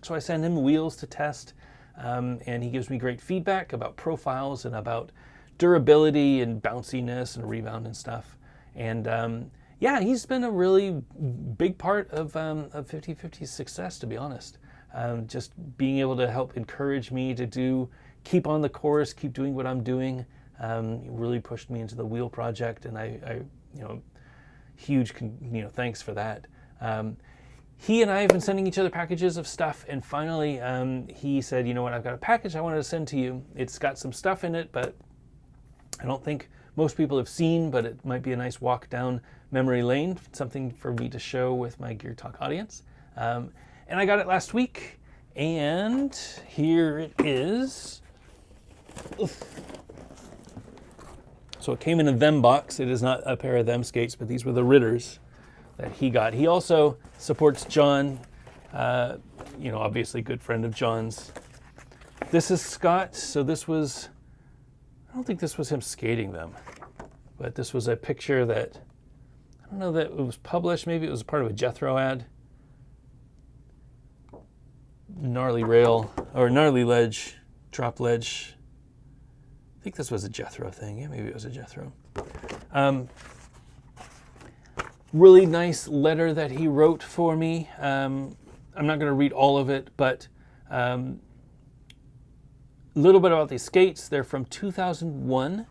So I send him wheels to test, and he gives me great feedback about profiles and about durability and bounciness and rebound and stuff. And he's been a really big part of 50/50's success, to be honest. Just being able to help encourage me to keep on the course, keep doing what I'm doing, really pushed me into the wheel project, and I huge, thanks for that. He and I have been sending each other packages of stuff, and finally he said, you know what, I've got a package I wanted to send to you. It's got some stuff in it, but I don't think most people have seen, but it might be a nice walk down memory lane, something for me to show with my Gear Talk audience. And I got it last week, and here it is. Oof. So it came in a them box. It is not a pair of them skates, but these were the Ritters that he got. He also supports John, obviously good friend of John's. This is Scott. So I don't think this was him skating them, but this was a picture that, I don't know that it was published. Maybe it was part of a Jethro ad. Gnarly rail, or gnarly ledge, drop ledge. I think this was a Jethro thing. Yeah, maybe it was a Jethro. Really nice letter that he wrote for me. I'm not going to read all of it, but a little bit about these skates. They're from 2001.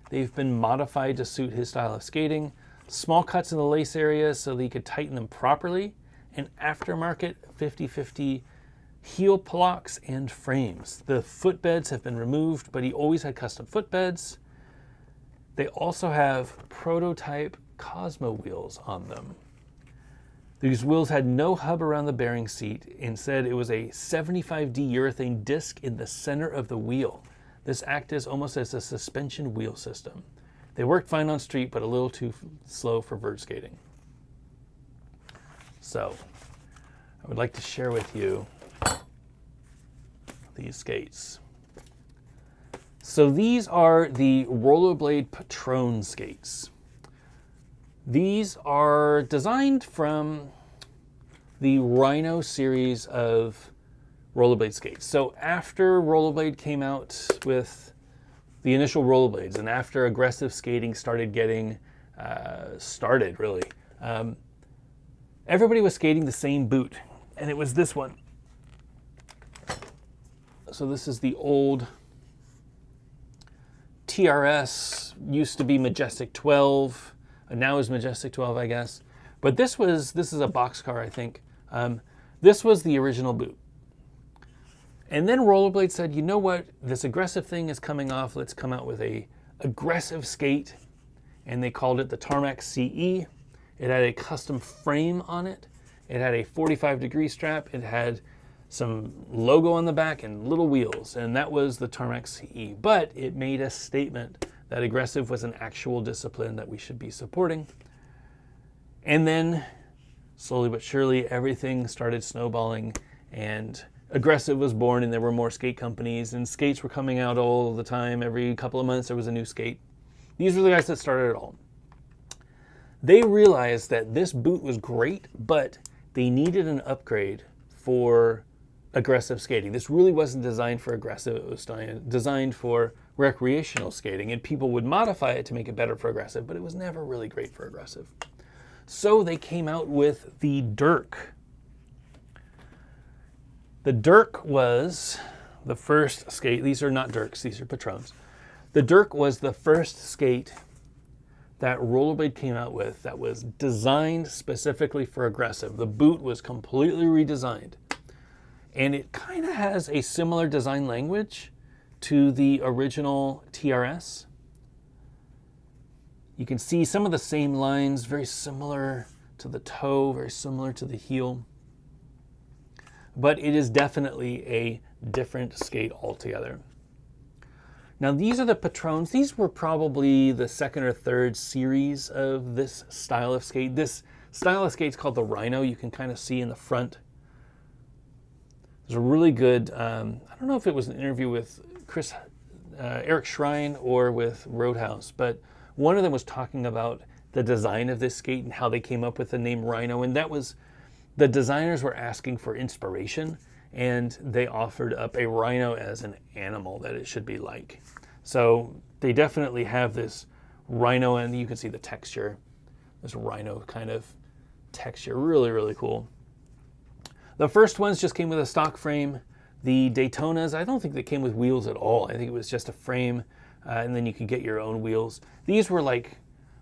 They've been modified to suit his style of skating. Small cuts in the lace area so that he could tighten them properly. And aftermarket 50/50 heel blocks and frames. The footbeds have been removed, but he always had custom footbeds. They also have prototype Cosmo wheels on them. These wheels had no hub around the bearing seat. Instead, it was a 75D urethane disc in the center of the wheel. This acted almost as a suspension wheel system. They worked fine on street, but a little too slow for vert skating. So, I would like to share with you these skates. So these are the Rollerblade Patron skates. These are designed from the Rhino series of rollerblade skates. So after Rollerblade came out with the initial rollerblades, and after aggressive skating started getting started, really, everybody was skating the same boot, and it was this one. So this is the old TRS, used to be Majestic 12, now is Majestic 12, I guess. But this is a boxcar, I think. This was the original boot. And then Rollerblade said, you know what, this aggressive thing is coming off. Let's come out with a aggressive skate. And they called it the Tarmac CE. It had a custom frame on it. It had a 45-degree strap. It had some logo on the back and little wheels. And that was the Tarmac CE. But it made a statement that aggressive was an actual discipline that we should be supporting. And then, slowly but surely, everything started snowballing, and aggressive was born, and there were more skate companies, and skates were coming out all the time. Every couple of months there was a new skate. These were the guys that started it all. They realized that this boot was great, but they needed an upgrade for aggressive skating. This really wasn't designed for aggressive. It was designed for recreational skating, and people would modify it to make it better for aggressive, but it was never really great for aggressive. So they came out with the Dirk. The Dirk was the first skate. These are not Dirks, these are Patrons. The Dirk was the first skate that Rollerblade came out with that was designed specifically for aggressive. The boot was completely redesigned. And it kind of has a similar design language to the original TRS. You can see some of the same lines, very similar to the toe, very similar to the heel. But it is definitely a different skate altogether. Now these are the Patrons. These were probably the second or third series of this style of skate. This style of skate is called the Rhino. You can kind of see in the front. There's a really good, I don't know if it was an interview with Eric Schrein or with Roadhouse, but one of them was talking about the design of this skate and how they came up with the name Rhino. And that was, the designers were asking for inspiration, and they offered up a rhino as an animal that it should be like. So they definitely have this rhino, and you can see the texture, this rhino kind of texture, really, really cool. The first ones just came with a stock frame. The Daytonas, I don't think they came with wheels at all. I think it was just a frame, and then you could get your own wheels. These were like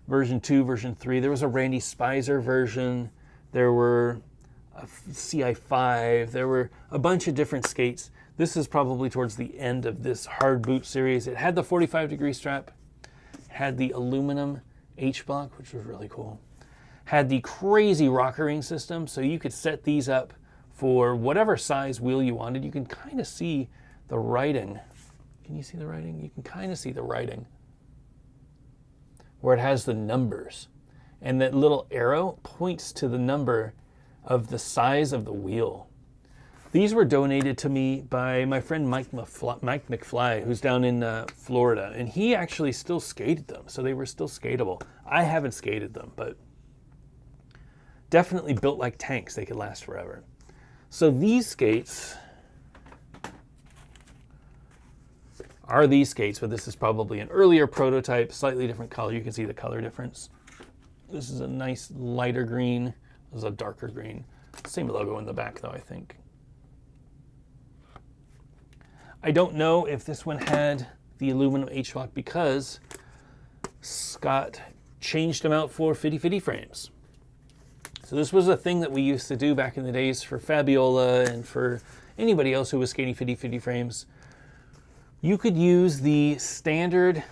version 2, version 3. There was a Randy Spicer version. There were a CI5. There were a bunch of different skates. This is probably towards the end of this hard boot series. It had the 45-degree strap, had the aluminum H-block, which was really cool. Had the crazy rocker ring system, so you could set these up for whatever size wheel you wanted. You can kind of see the writing. Can you see the writing? You can kind of see the writing where it has the numbers. And that little arrow points to the number of the size of the wheel. These were donated to me by my friend Mike McFly, who's down in Florida, and he actually still skated them, so they were still skatable. I haven't skated them, but definitely built like tanks. They could last forever. So these skates are these skates, but this is probably an earlier prototype, slightly different color. You can see the color difference. This is a nice lighter green. This is a darker green. Same logo in the back though, I think. I don't know if this one had the aluminum H-block because Scott changed them out for fitty frames. So this was a thing that we used to do back in the days for Fabiola and for anybody else who was skating fitty frames. You could use the standard,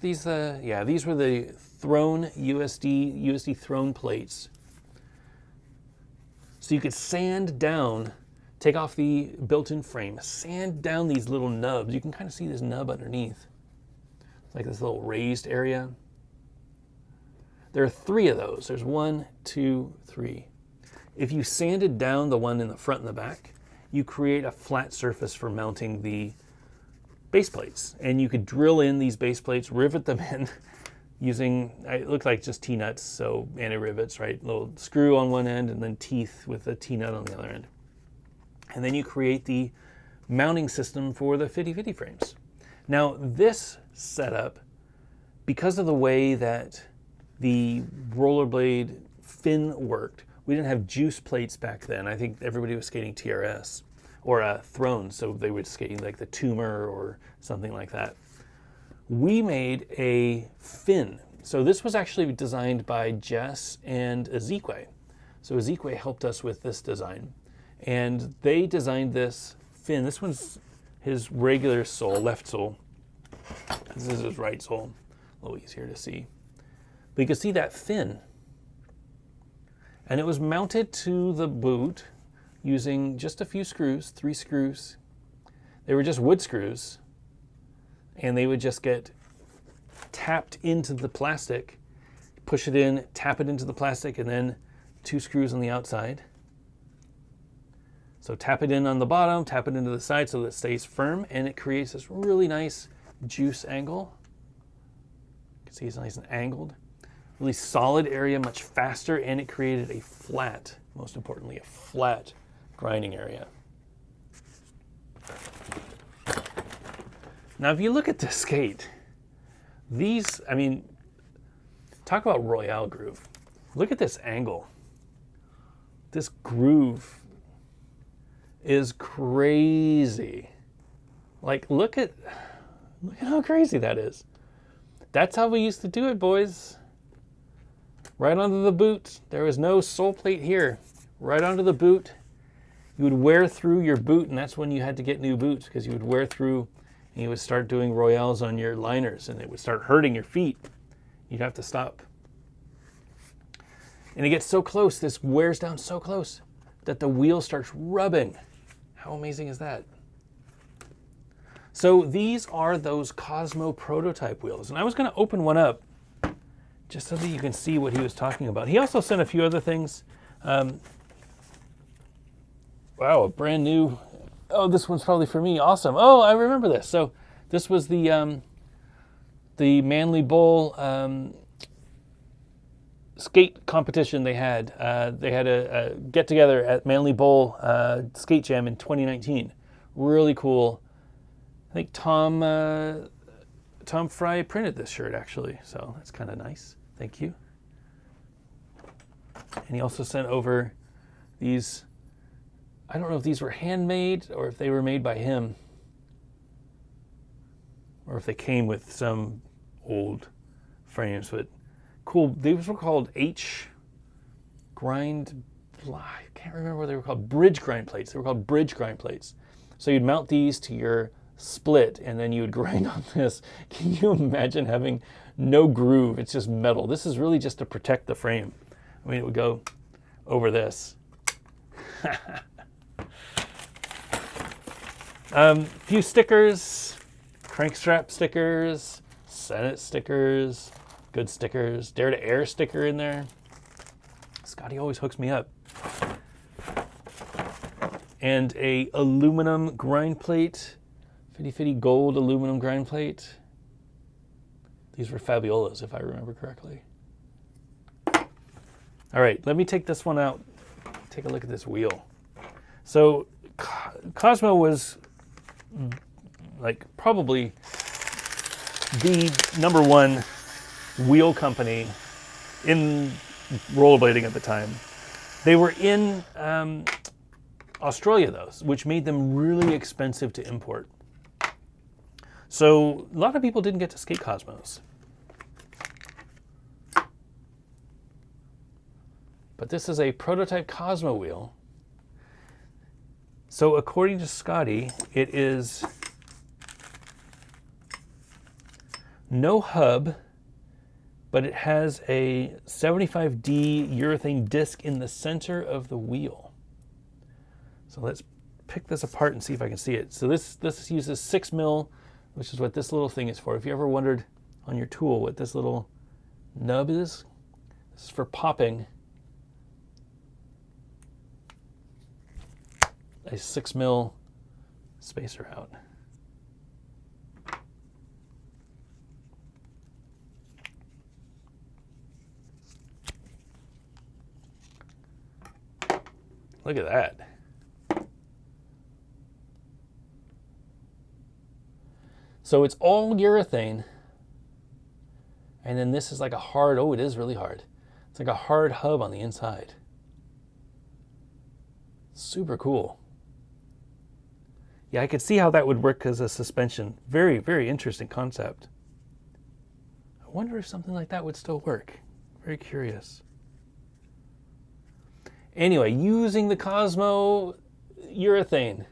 these were the Throne USD Throne plates. So you could sand down, take off the built-in frame, sand down these little nubs. You can kind of see this nub underneath. It's like this little raised area. There are 3 of those. There's 1, 2, 3. If you sanded down the one in the front and the back, you create a flat surface for mounting the base plates. And you could drill in these base plates, rivet them in using, it looked like just T-nuts, so anti-rivets, right? Little screw on one end and then teeth with a T-nut on the other end. And then you create the mounting system for the fitty frames. Now this setup, because of the way that the Rollerblade fin worked, we didn't have juice plates back then. I think everybody was skating TRS or a Throne, so they would skate like the Tumor or something like that. We made a fin. So this was actually designed by Jess and Ezequiel. So Ezequiel helped us with this design. And they designed this fin. This one's his regular sole, left sole. This is his right sole. A little easier to see. But you can see that fin. And it was mounted to the boot using just a few screws, 3 screws. They were just wood screws. And they would just get tapped into the plastic, push it in, tap it into the plastic, and then 2 screws on the outside. So tap it in on the bottom, tap it into the side so that it stays firm, and it creates this really nice juice angle. You can see it's nice and angled. Really solid area, much faster, and it created a flat, most importantly, a flat grinding area. Now, if you look at this skate, these, I mean, talk about Royale groove. Look at this angle. This groove is crazy. Like, look at how crazy that is. That's how we used to do it, boys. Right onto the boot. There was no sole plate here. Right onto the boot. You would wear through your boot, and that's when you had to get new boots, because you would wear through and you would start doing Royales on your liners, and it would start hurting your feet. You'd have to stop. And it gets so close, this wears down so close, that the wheel starts rubbing. How amazing is that? So these are those Cosmo prototype wheels. And I was going to open one up just so that you can see what he was talking about. He also sent a few other things. Wow, a brand new... Oh, this one's probably for me. Awesome. Oh, I remember this. So this was the Manly Bowl skate competition they had. They had a get-together at Manly Bowl Skate Jam in 2019. Really cool. I think Tom Fry printed this shirt, actually. So that's kind of nice. Thank you. And he also sent over these... I don't know if these were handmade or if they were made by him, or if they came with some old frames, but cool. These were called I can't remember what they were called. Bridge grind plates. They were called bridge grind plates. So you'd mount these to your split and then you would grind on this. Can you imagine having no groove? It's just metal. This is really just to protect the frame. I mean, it would go over this. Few stickers, crankstrap stickers, Senate stickers, good stickers, Dare to Air sticker in there. Scotty always hooks me up. And a aluminum grind plate, fitty gold aluminum grind plate. These were Fabiolas, if I remember correctly. All right, let me take this one out. Take a look at this wheel. So Cosmo was like probably the #1 wheel company in rollerblading at the time. They were in Australia though, which made them really expensive to import. So a lot of people didn't get to skate Cosmos. But this is a prototype Cosmo wheel. So according to Scotty, it is no hub, but it has a 75D urethane disc in the center of the wheel. So let's pick this apart and see if I can see it. So this uses 6 mil, which is what this little thing is for. If you ever wondered on your tool what this little nub is, this is for popping a 6 mil spacer out. Look at that. So it's all urethane, and then this is like a hard, oh, it is really hard. It's like a hard hub on the inside. Super cool. Yeah, I could see how that would work as a suspension. Very, very interesting concept. I wonder if something like that would still work. Very curious. Anyway, using the Cosmo urethane.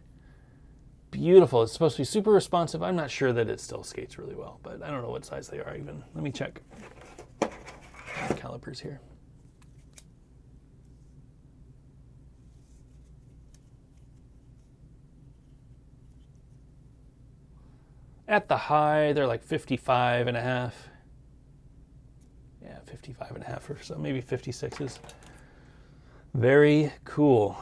beautiful. It's supposed to be super responsive. I'm not sure that it still skates really well, but I don't know what size they are even. Let me check. Calipers here. At the high, they're like 55 and a half. Yeah, 55 and a half or so, maybe 56s. Very cool.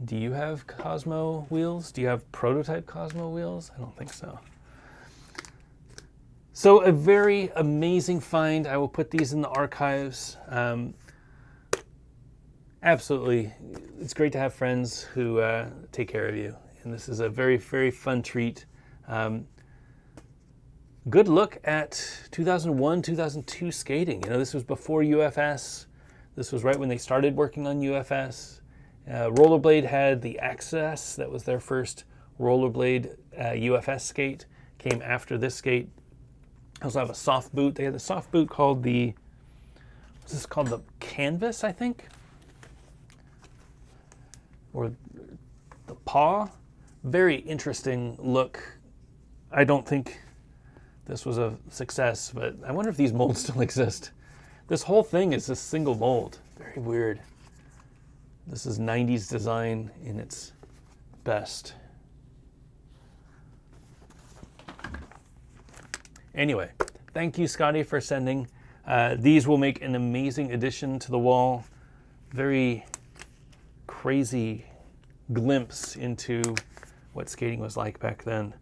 Do you have Cosmo wheels? Do you have prototype Cosmo wheels? I don't think so. So a very amazing find. I will put these in the archives. Absolutely. It's great to have friends who take care of you. And this is a very, very fun treat. Good look at 2001, 2002 skating. You know, this was before UFS. This was right when they started working on UFS. Rollerblade had the Access. That was their first Rollerblade UFS skate. Came after this skate. They also have a soft boot. They had the soft boot called the, what's this called? The Canvas, I think? Or the Paw. Very interesting look. I don't think this was a success, but I wonder if these molds still exist. This whole thing is a single mold. Very weird. This is 90s design in its best. Anyway, thank you, Scotty, for sending. These will make an amazing addition to the wall. Very crazy glimpse into what skating was like back then.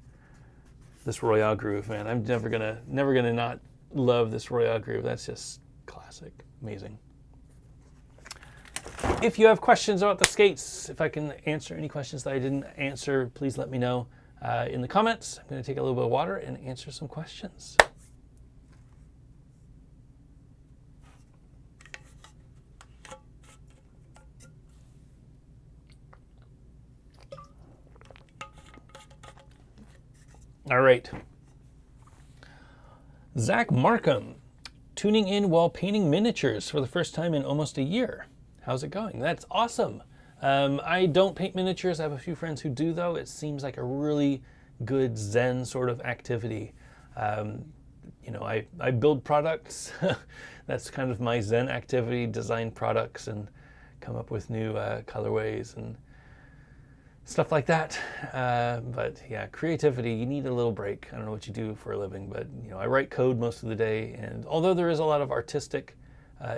This Royale groove, man. I'm never gonna not love this Royale groove. That's just classic, amazing. If you have questions about the skates, if I can answer any questions that I didn't answer, please let me know in the comments. I'm gonna take a little bit of water and answer some questions. All right. Zach Markham, tuning in while painting miniatures for the first time in almost a year. How's it going? That's awesome. I don't paint miniatures. I have a few friends who do, though. It seems like a really good Zen sort of activity. You know, I build products. That's kind of my Zen activity, design products and come up with new colorways and stuff like that. But yeah, creativity, you need a little break. I don't know what you do for a living, but you know, I write code most of the day. And although there is a lot of artistic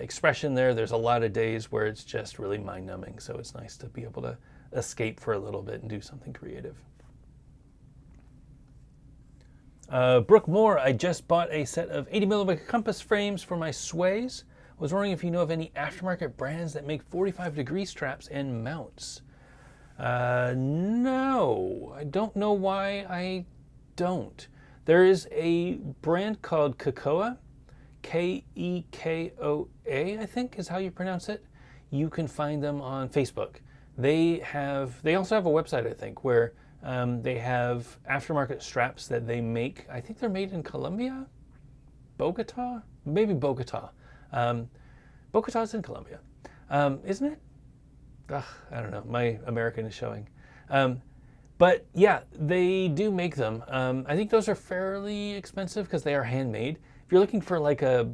expression there, there's a lot of days where it's just really mind-numbing. So it's nice to be able to escape for a little bit and do something creative. Brooke Moore, I just bought a set of 80mm compass frames for my sways. Was wondering if you know of any aftermarket brands that make 45-degree straps and mounts. No, I don't know why I don't. There is a brand called Kekoa, Kekoa, I think is how you pronounce it. You can find them on Facebook. They also have a website, I think, where they have aftermarket straps that they make. I think they're made in Colombia, Bogota, maybe Bogota. Bogota's in Colombia, isn't it? Ugh, I don't know. My American is showing. But yeah, they do make them. I think those are fairly expensive because they are handmade. If you're looking for like a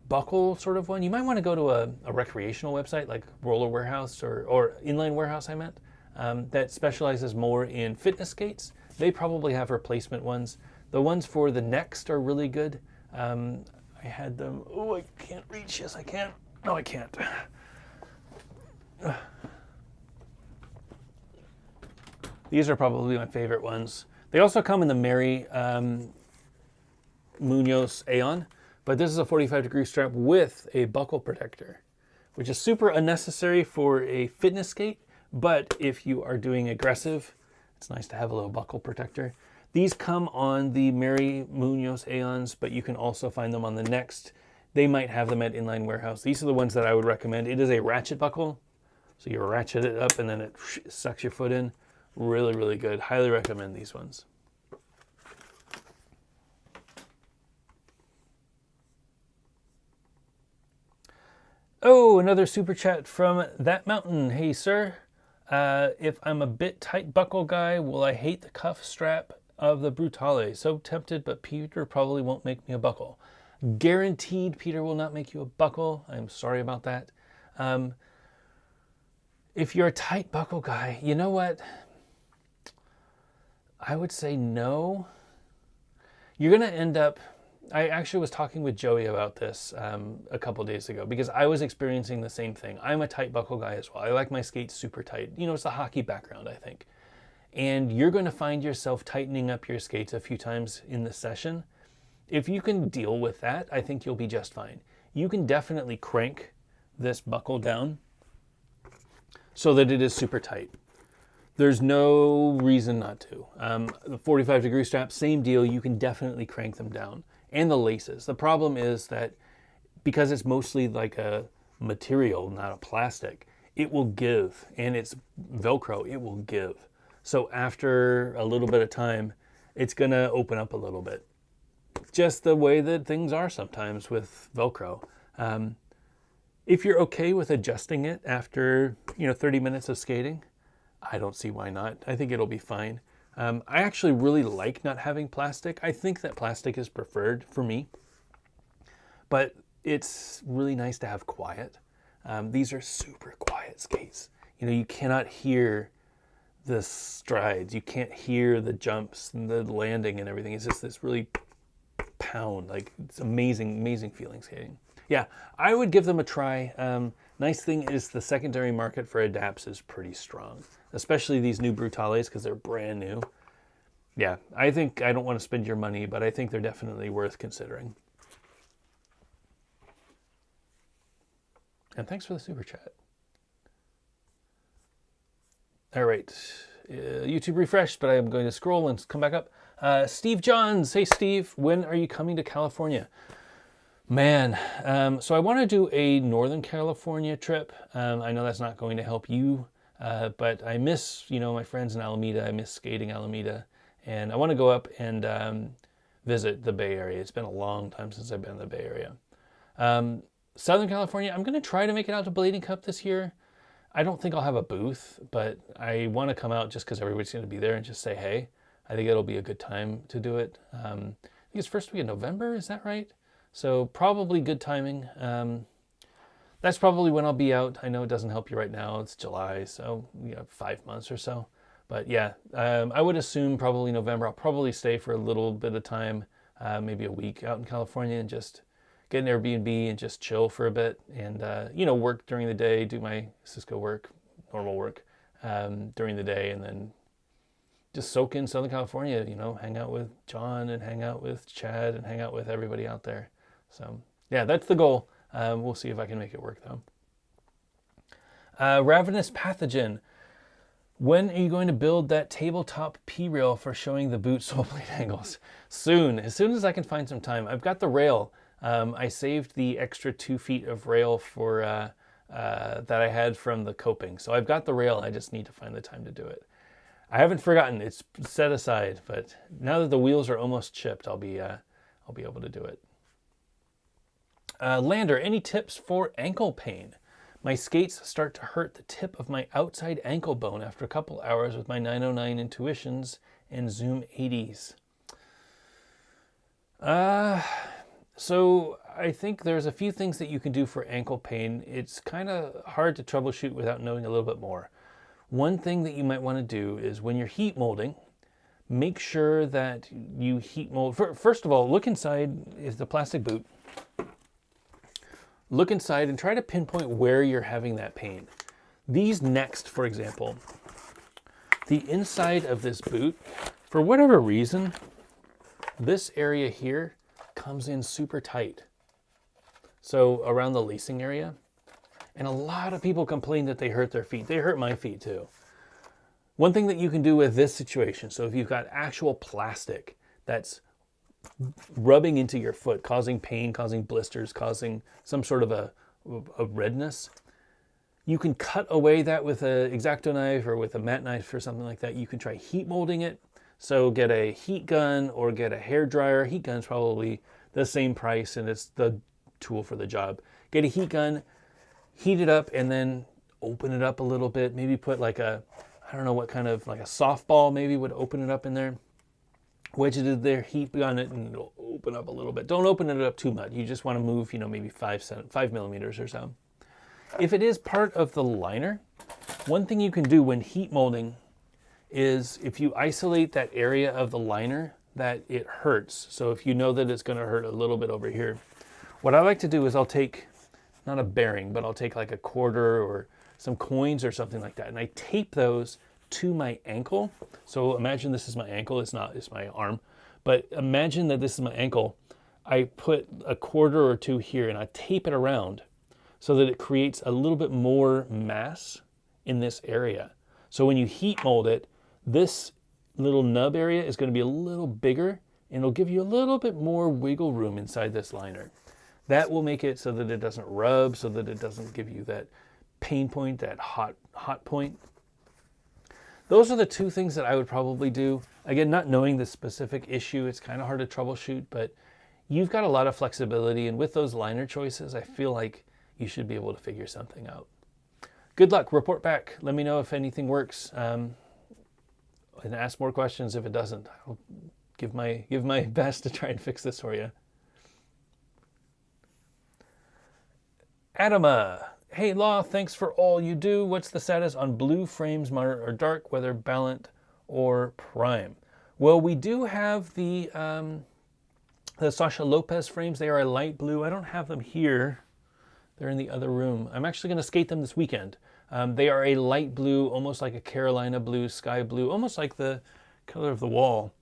buckle sort of one, you might want to go to a recreational website like Roller Warehouse or Inline Warehouse, I meant, that specializes more in fitness skates. They probably have replacement ones. The ones for the Next are really good. I had them. Oh, I can't reach. Yes, I can. No, I can't. These are probably my favorite ones. They also come in the Mary Munoz Aeon, but this is a 45-degree strap with a buckle protector, which is super unnecessary for a fitness skate, but if you are doing aggressive, it's nice to have a little buckle protector. These come on the Mary Munoz Aeons, but you can also find them on the Next. They might have them at Inline Warehouse. These are the ones that I would recommend. It is a ratchet buckle. So you ratchet it up and then it sucks your foot in. Really, really good. Highly recommend these ones. Oh, another super chat from That Mountain. Hey, sir. If I'm a bit tight buckle guy, will I hate the cuff strap of the Brutale? So tempted, but Peter probably won't make me a buckle. Guaranteed Peter will not make you a buckle. I'm sorry about that. If you're a tight buckle guy, you know what? I would say no. You're going to end up... I actually was talking with Joey about this a couple days ago because I was experiencing the same thing. I'm a tight buckle guy as well. I like my skates super tight. You know, it's the hockey background, I think. And you're going to find yourself tightening up your skates a few times in the session. If you can deal with that, I think you'll be just fine. You can definitely crank this buckle down so that it is super tight. There's no reason not to. The 45-degree strap, same deal. You can definitely crank them down. And the laces. The problem is that because it's mostly like a material, not a plastic, it will give. And it's Velcro, it will give. So after a little bit of time, it's going to open up a little bit. Just the way that things are sometimes with Velcro. If you're okay with adjusting it after 30 minutes of skating, I don't see why not. I think it'll be fine. I actually really like not having plastic. I think that plastic is preferred for me, but it's really nice to have quiet. These are super quiet skates. You cannot hear the strides. You can't hear the jumps and the landing and everything. It's just this really pound, like it's amazing, amazing feeling skating. Yeah, I would give them a try. Nice thing is the secondary market for adapts is pretty strong, especially these new Brutales because they're brand new. Yeah, I think I don't want to spend your money, but I think they're definitely worth considering. And thanks for the super chat. All right, YouTube refreshed, but I'm going to scroll and come back up. Steve Johns, hey Steve, when are you coming to California? Man, so I want to do a Northern California trip. I know that's not going to help you, but I miss, my friends in Alameda. I miss skating Alameda, and I want to go up and visit the Bay Area. It's been a long time since I've been in the Bay Area. Southern California, I'm going to try to make it out to Blading Cup this year. I don't think I'll have a booth, but I want to come out just because everybody's going to be there and just say hey. I think it'll be a good time to do it. I think it's first week of November, is that right? So probably good timing. That's probably when I'll be out. I know it doesn't help you right now. It's July, so 5 months or so. But yeah, I would assume probably November. I'll probably stay for a little bit of time, maybe a week out in California and just get an Airbnb and just chill for a bit and, work during the day, do my Cisco work, normal work during the day, and then just soak in Southern California, hang out with John and hang out with Chad and hang out with everybody out there. So yeah, that's the goal. We'll see if I can make it work though. Ravenous Pathogen. When are you going to build that tabletop P-rail for showing the boot sole blade angles? Soon, as soon as I can find some time. I've got the rail. I saved the extra 2 feet of rail for that I had from the coping. So I've got the rail. I just need to find the time to do it. I haven't forgotten. It's set aside, but now that the wheels are almost chipped, I'll be able to do it. Lander, any tips for ankle pain? My skates start to hurt the tip of my outside ankle bone after a couple hours with my 909 Intuitions and Zoom 80s. So I think there's a few things that you can do for ankle pain. It's kind of hard to troubleshoot without knowing a little bit more. One thing that you might want to do is when you're heat molding, make sure that you heat mold. First of all, look inside is the plastic boot. Look inside and try to pinpoint where you're having that pain. These next, for example, the inside of this boot, for whatever reason, this area here comes in super tight. So around the lacing area. And a lot of people complain that they hurt their feet. They hurt my feet too. One thing that you can do with this situation, so if you've got actual plastic that's rubbing into your foot, causing pain, causing blisters, causing some sort of a redness, you can cut away that with an X-Acto knife or with a mat knife or something like that. You can try heat molding it. So get a heat gun or get a hair dryer. Heat gun's probably the same price and it's the tool for the job. Get a heat gun, heat it up, and then open it up a little bit, maybe put like a, I don't know what kind of, like a softball maybe would open it up in there. Wedge it in there, heat on it, and it'll open up a little bit. Don't open it up too much. You just want to move, maybe 5 millimeters or so. If it is part of the liner, one thing you can do when heat molding is if you isolate that area of the liner that it hurts. So if you know that it's going to hurt a little bit over here, what I like to do is I'll take, not a bearing, but I'll take like a quarter or some coins or something like that, and I tape those to my ankle. So imagine this is my ankle, it's my arm, but imagine that this is my ankle. I put a quarter or two here and I tape it around so that it creates a little bit more mass in this area. So when you heat mold it, this little nub area is going to be a little bigger and it'll give you a little bit more wiggle room inside this liner. That will make it so that it doesn't rub, so that it doesn't give you that pain point, that hot point. Those are the two things that I would probably do. Again, not knowing the specific issue, it's kind of hard to troubleshoot, but you've got a lot of flexibility, and with those liner choices, I feel like you should be able to figure something out. Good luck, report back. Let me know if anything works, and ask more questions if it doesn't. I'll give my best to try and fix this for you. Adama. Hey Law, thanks for all you do. What's the status on blue frames, moderate or dark, whether balanced or prime? Well, we do have the Sasha Lopez frames. They are a light blue. I don't have them here. They're in the other room. I'm actually going to skate them this weekend. They are a light blue, almost like a Carolina blue, sky blue, almost like the color of the wall.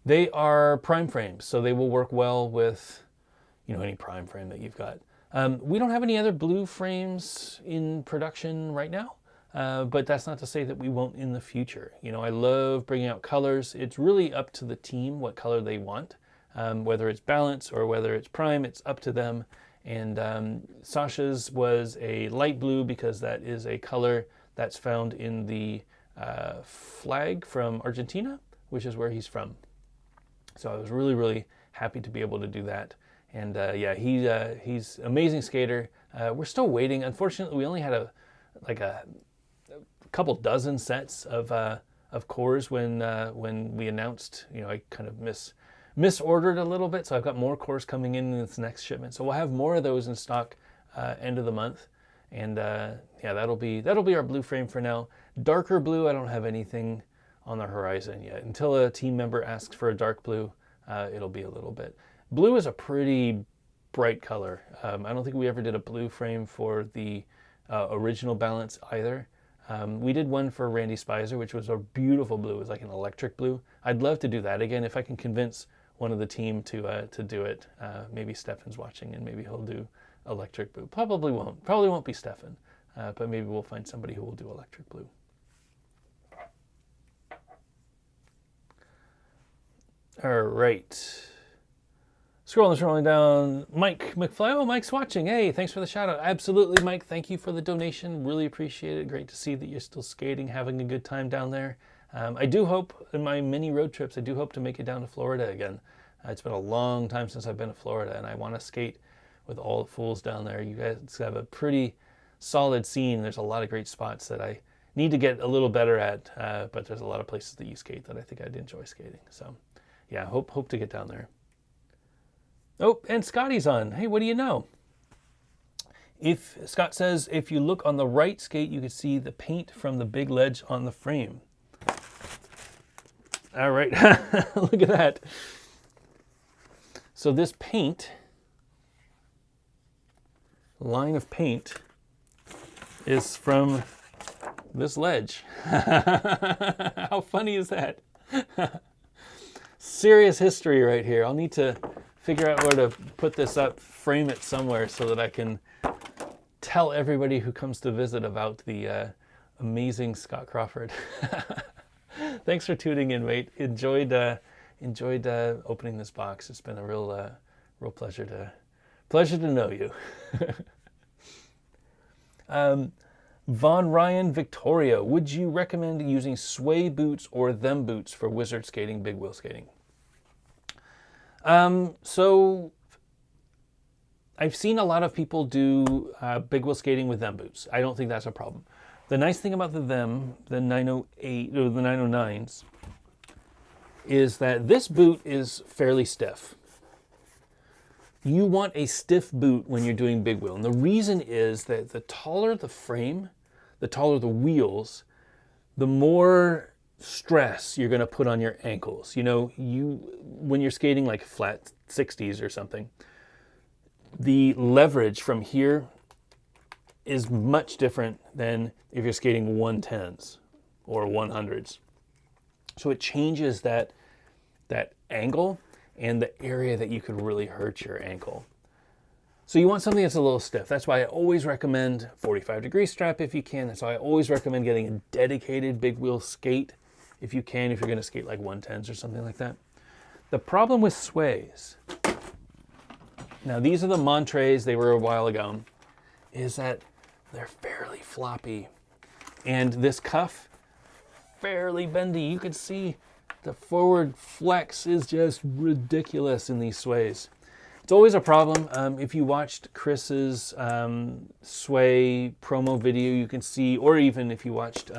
They are prime frames, so they will work well with any prime frame that you've got. We don't have any other blue frames in production right now, but that's not to say that we won't in the future. I love bringing out colors. It's really up to the team what color they want, whether it's balance or whether it's prime, it's up to them. And Sasha's was a light blue because that is a color that's found in the flag from Argentina, which is where he's from. So I was really, really happy to be able to do that. And yeah, he's an amazing skater. We're still waiting. Unfortunately, we only had a couple dozen sets of cores when we announced. I kind of misordered a little bit, so I've got more cores coming in this next shipment. So we'll have more of those in stock end of the month. And yeah, that'll be our blue frame for now. Darker blue, I don't have anything on the horizon yet. Until a team member asks for a dark blue, it'll be a little bit. Blue is a pretty bright color. I don't think we ever did a blue frame for the original balance either. We did one for Randy Spicer, which was a beautiful blue. It was like an electric blue. I'd love to do that again if I can convince one of the team to do it. Maybe Stefan's watching and maybe he'll do electric blue. Probably won't be Stefan, but maybe we'll find somebody who will do electric blue. All right. Scrolling down. Mike McFly. Oh, Mike's watching. Hey, thanks for the shout out. Absolutely, Mike. Thank you for the donation. Really appreciate it. Great to see that you're still skating, having a good time down there. I do hope in my mini road trips, I do hope to make it down to Florida again. It's been a long time since I've been to Florida, and I want to skate with all the fools down there. You guys have a pretty solid scene. There's a lot of great spots that I need to get a little better at, but there's a lot of places that you skate that I think I'd enjoy skating. So yeah, hope to get down there. Oh, and Scotty's on. Hey, what do you know? Scott says, if you look on the right skate, you can see the paint from the big ledge on the frame. All right, look at that. So this paint, line of paint, is from this ledge. How funny is that? Serious history right here. I'll need to figure out where to put this up, frame it somewhere so that I can tell everybody who comes to visit about the amazing Scott Crawford. Thanks for tuning in, mate. Enjoyed opening this box. It's been a real pleasure to know you. Von Ryan Victoria, would you recommend using sway boots or them boots for wizard skating, big wheel skating? So I've seen a lot of people do big wheel skating with them boots. I don't think that's a problem. The nice thing about the 908 or the 909s, is that this boot is fairly stiff. You want a stiff boot when you're doing big wheel. And the reason is that the taller the frame, the taller the wheels, the more stress you're going to put on your ankles. You know, when you're skating like flat 60s or something, the leverage from here is much different than if you're skating 110s or 100s. So it changes that angle and the area that you could really hurt your ankle. So you want something that's a little stiff. That's why I always recommend 45-degree strap if you can. That's why I always recommend getting a dedicated big wheel skate if you can, if you're going to skate like 110s or something like that. The problem with sways, now these are the Montres, they were a while ago, is that they're fairly floppy. And this cuff, fairly bendy. You can see the forward flex is just ridiculous in these sways. It's always a problem. If you watched Chris's sway promo video, you can see, or even if you watched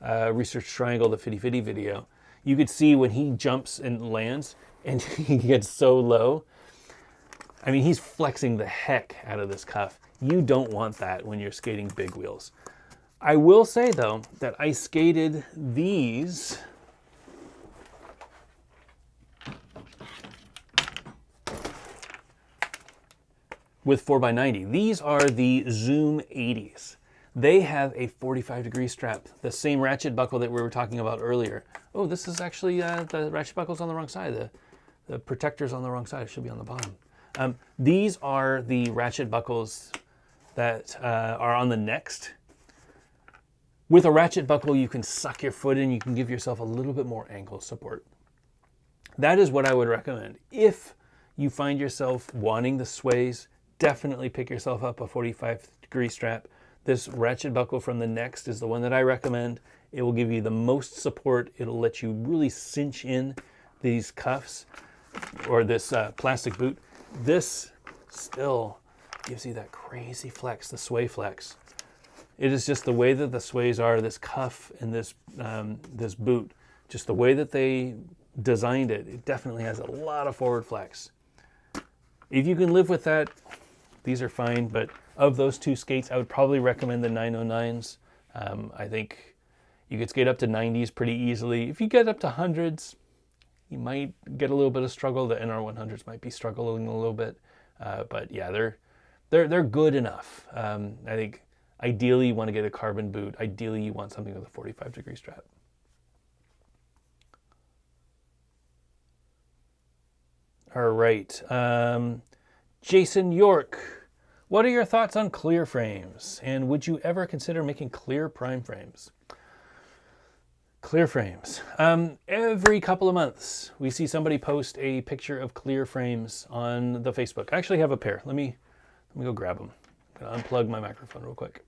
Research Triangle, the Fitty Fitty video, you could see when he jumps and lands and he gets so low. I mean, he's flexing the heck out of this cuff. You don't want that when you're skating big wheels. I will say, though, that I skated these with 4x90. These are the Zoom 80s. They have a 45-degree strap, the same ratchet buckle that we were talking about earlier. Oh, this is actually, the ratchet buckle's on the wrong side. The protector's on the wrong side. It should be on the bottom. These are the ratchet buckles that are on the Next. With a ratchet buckle, you can suck your foot in. You can give yourself a little bit more ankle support. That is what I would recommend. If you find yourself wanting the sways, definitely pick yourself up a 45-degree strap. This ratchet buckle from the Next is the one that I recommend. It will give you the most support. It'll let you really cinch in these cuffs or this plastic boot. This still gives you that crazy flex, the sway flex. It is just the way that the sways are, this cuff and this boot, just the way that they designed it, it definitely has a lot of forward flex. If you can live with that, these are fine, but of those two skates, I would probably recommend the 909s. I think you could skate up to 90s pretty easily. If you get up to 100s, you might get a little bit of struggle. The NR100s might be struggling a little bit, but yeah, they're good enough. I think ideally you want to get a carbon boot. Ideally you want something with a 45-degree strap. All right, Jason York, what are your thoughts on clear frames? And would you ever consider making clear prime frames? Clear frames. Every couple of months, we see somebody post a picture of clear frames on the Facebook. I actually have a pair. Let me go grab them. I'm gonna unplug my microphone real quick.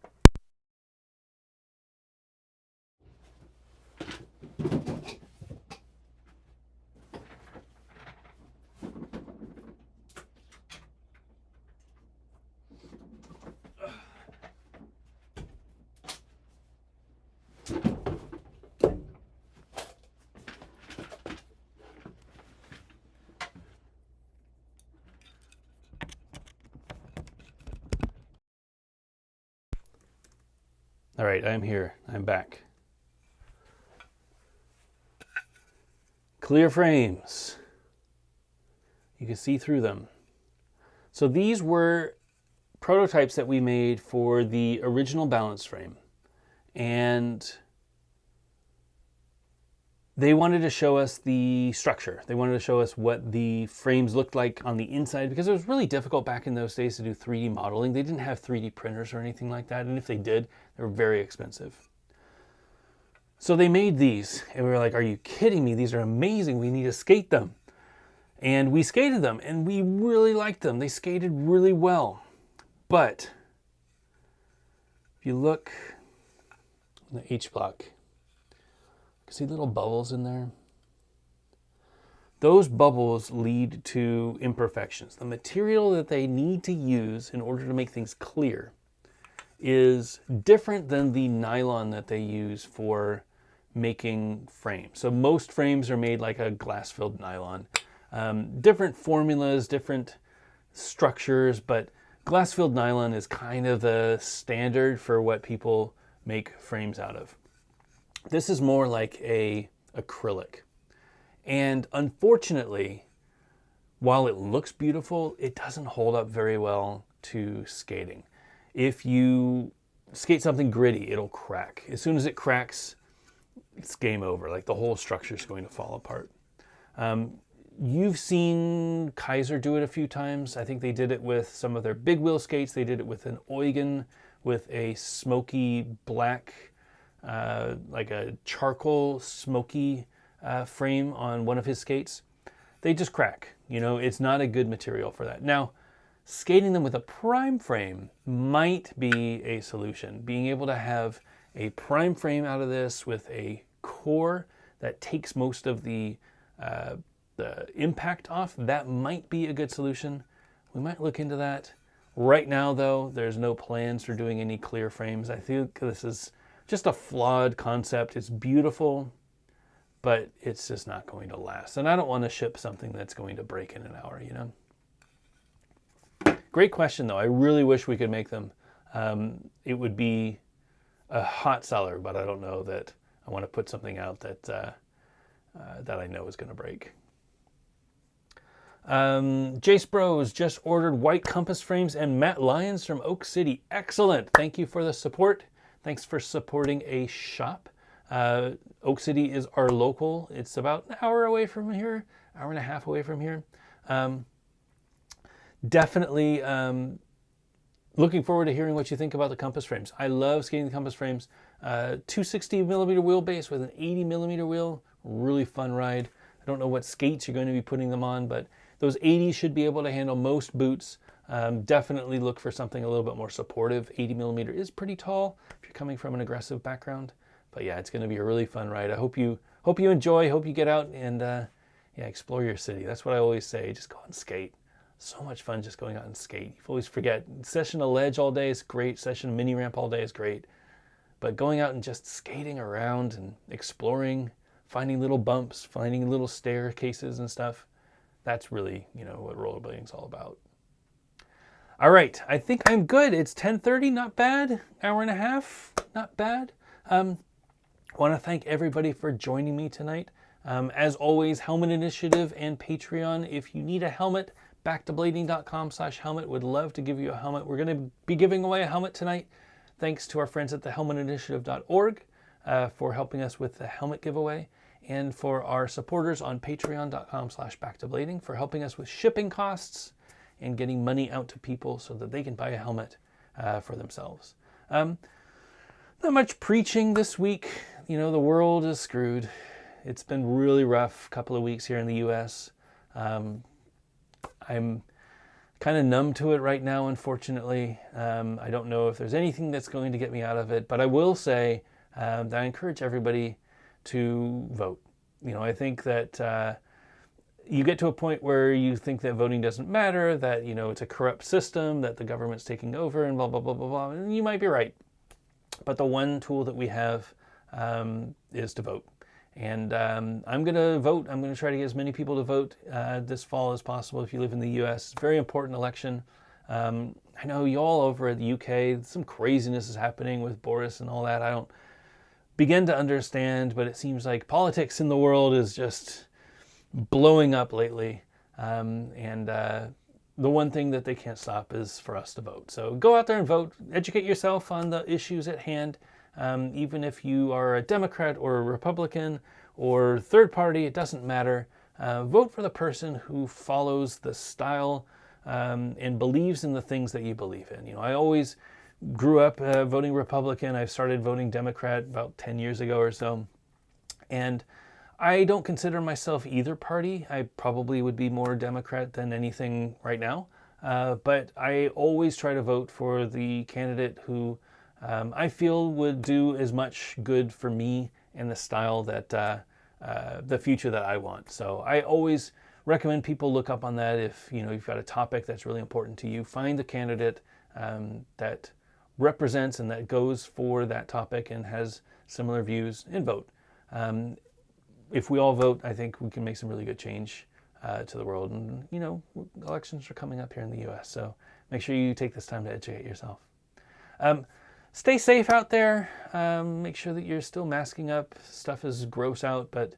All right, I'm here. I'm back. Clear frames. You can see through them. So these were prototypes that we made for the original balance frame. And they wanted to show us the structure. They wanted to show us what the frames looked like on the inside, because it was really difficult back in those days to do 3D modeling. They didn't have 3D printers or anything like that, and if they did, they were very expensive. So they made these, and we were like, are you kidding me? These are amazing. We need to skate them. And we skated them, and we really liked them. They skated really well. But if you look on the H block, see little bubbles in there? those bubbles lead to imperfections. The material that they need to use in order to make things clear is different than the nylon that they use for making frames. So most frames are made like a glass-filled nylon. Different formulas, different structures, but glass-filled nylon is kind of the standard for what people make frames out of. This is more like a acrylic. And unfortunately, while it looks beautiful, it doesn't hold up very well to skating. If you skate something gritty, it'll crack. As soon as it cracks, it's game over. Like the whole structure is going to fall apart. You've seen Kaiser do it a few times. I think they did it with some of their big wheel skates. They did it with an Eugen with a smoky black, like a charcoal smoky frame on one of his skates. They just crack. You know, it's not a good material for that. Now, skating them with a prime frame might be a solution. Being able to have a prime frame out of this with a core that takes most of the impact off, that might be a good solution. We might look into that. Right now, though, there's no plans for doing any clear frames. I think this is just a flawed concept. It's beautiful, but it's just not going to last. And I don't want to ship something that's going to break in an hour, you know? Great question, though. I really wish we could make them. It would be a hot seller, but I don't know that I want to put something out that that I know is going to break. Jace Bros just ordered white compass frames and Matt Lyons from Oak City. Excellent. Thank you for the support. Thanks for supporting a shop. Oak City is our local. It's about an hour away from here, hour and a half away from here. Definitely looking forward to hearing what you think about the compass frames. I love skating the compass frames. 260 millimeter wheelbase with an 80 millimeter wheel. Really fun ride. I don't know what skates you're going to be putting them on, but those 80s should be able to handle most boots. Definitely look for something a little bit more supportive. 80 millimeter is pretty tall if you're coming from an aggressive background. But yeah, it's going to be a really fun ride. I hope you enjoy. Hope you get out and yeah, explore your city. That's what I always say. Just go out and skate. So much fun just going out and skate. You always forget. Session a ledge all day is great. Session a mini ramp all day is great. But going out and just skating around and exploring, finding little bumps, finding little staircases and stuff, that's really, you know, what rollerblading is all about. All right, I think I'm good. It's 10:30, not bad. Hour and a half, not bad. I want to thank everybody for joining me tonight. As always, Helmet Initiative and Patreon. If you need a helmet, backtoblading.com/helmet. Would love to give you a helmet. We're going to be giving away a helmet tonight. Thanks to our friends at the helmetinitiative.org for helping us with the helmet giveaway, and for our supporters on patreon.com/backtoblading for helping us with shipping costs and getting money out to people so that they can buy a helmet for themselves. Not much preaching this week. You know, the world is screwed. It's been really rough couple of weeks here in the U.S. I'm kind of numb to it right now, unfortunately. I don't know if there's anything that's going to get me out of it, but I will say that I encourage everybody to vote. You know, I think that you get to a point where you think that voting doesn't matter, that, you know, it's a corrupt system, that the government's taking over and blah, blah, blah, blah, blah. And you might be right. But the one tool that we have is to vote. And I'm going to vote. I'm going to try to get as many people to vote this fall as possible if you live in the U.S. It's a very important election. I know you all over at the UK, some craziness is happening with Boris and all that. I don't begin to understand, but it seems like politics in the world is just blowing up lately. The one thing that they can't stop is for us to vote. So go out there and vote. Educate yourself on the issues at hand. Even if you are a Democrat or a Republican or third party, it doesn't matter. Vote for the person who follows the style and believes in the things that you believe in. You know, I always grew up voting Republican. I started voting Democrat about 10 years ago or so. And I don't consider myself either party. I probably would be more Democrat than anything right now. But I always try to vote for the candidate who I feel would do as much good for me and the style that the future that I want. So I always recommend people look up on that. If you've got a topic that's really important to you, find the candidate that represents and that goes for that topic and has similar views, and vote. If we all vote, I think we can make some really good change to the world. And elections are coming up here in the U.S., so make sure you take this time to educate yourself. Stay safe out there. Make sure that you're still masking up. Stuff is gross out, but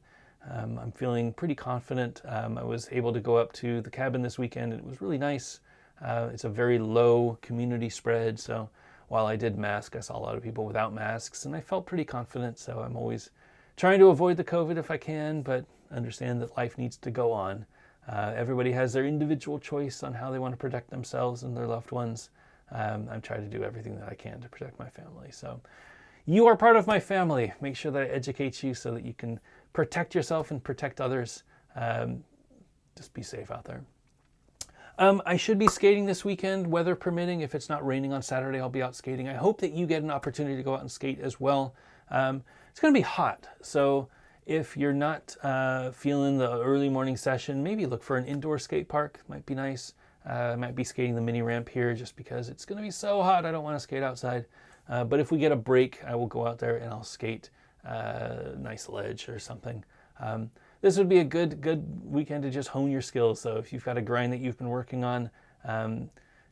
I'm feeling pretty confident. I was able to go up to the cabin this weekend, and it was really nice. It's a very low community spread, so while I did mask, I saw a lot of people without masks, and I felt pretty confident. So I'm always trying to avoid the COVID if I can, but understand that life needs to go on. Everybody has their individual choice on how they want to protect themselves and their loved ones. I'm trying to do everything that I can to protect my family. So you are part of my family. Make sure that I educate you so that you can protect yourself and protect others. Just be safe out there. I should be skating this weekend, weather permitting. If it's not raining on Saturday, I'll be out skating. I hope that you get an opportunity to go out and skate as well. It's going to be hot, so if you're not feeling the early morning session, maybe look for an indoor skate park. Might be nice. I might be skating the mini ramp here just because it's going to be so hot. I don't want to skate outside. But if we get a break, I will go out there and I'll skate a nice ledge or something. This would be a good weekend to just hone your skills. So if you've got a grind that you've been working on,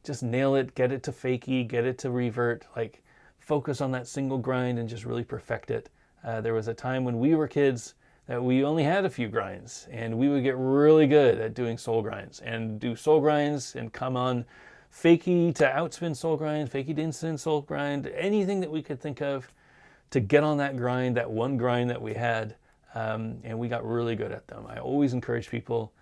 just nail it, get it to fakie, get it to revert, like focus on that single grind and just really perfect it. There was a time when we were kids that we only had a few grinds, and we would get really good at doing soul grinds and do soul grinds and come on fakie to outspin soul grind, fakie to inspin soul grind, anything that we could think of to get on that grind, that one grind that we had. And we got really good at them. I always encourage people,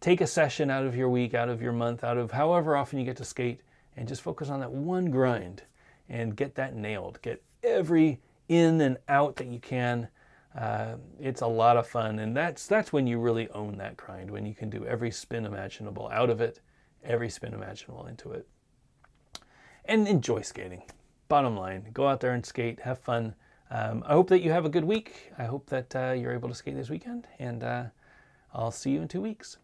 take a session out of your week, out of your month, out of however often you get to skate, and just focus on that one grind and get that nailed. Get every in and out that you can. It's a lot of fun, and that's when you really own that grind, when you can do every spin imaginable out of it, every spin imaginable into it. And enjoy skating. Bottom line, go out there and skate, have fun. I hope that you have a good week. I hope that you're able to skate this weekend, and I'll see you in 2 weeks.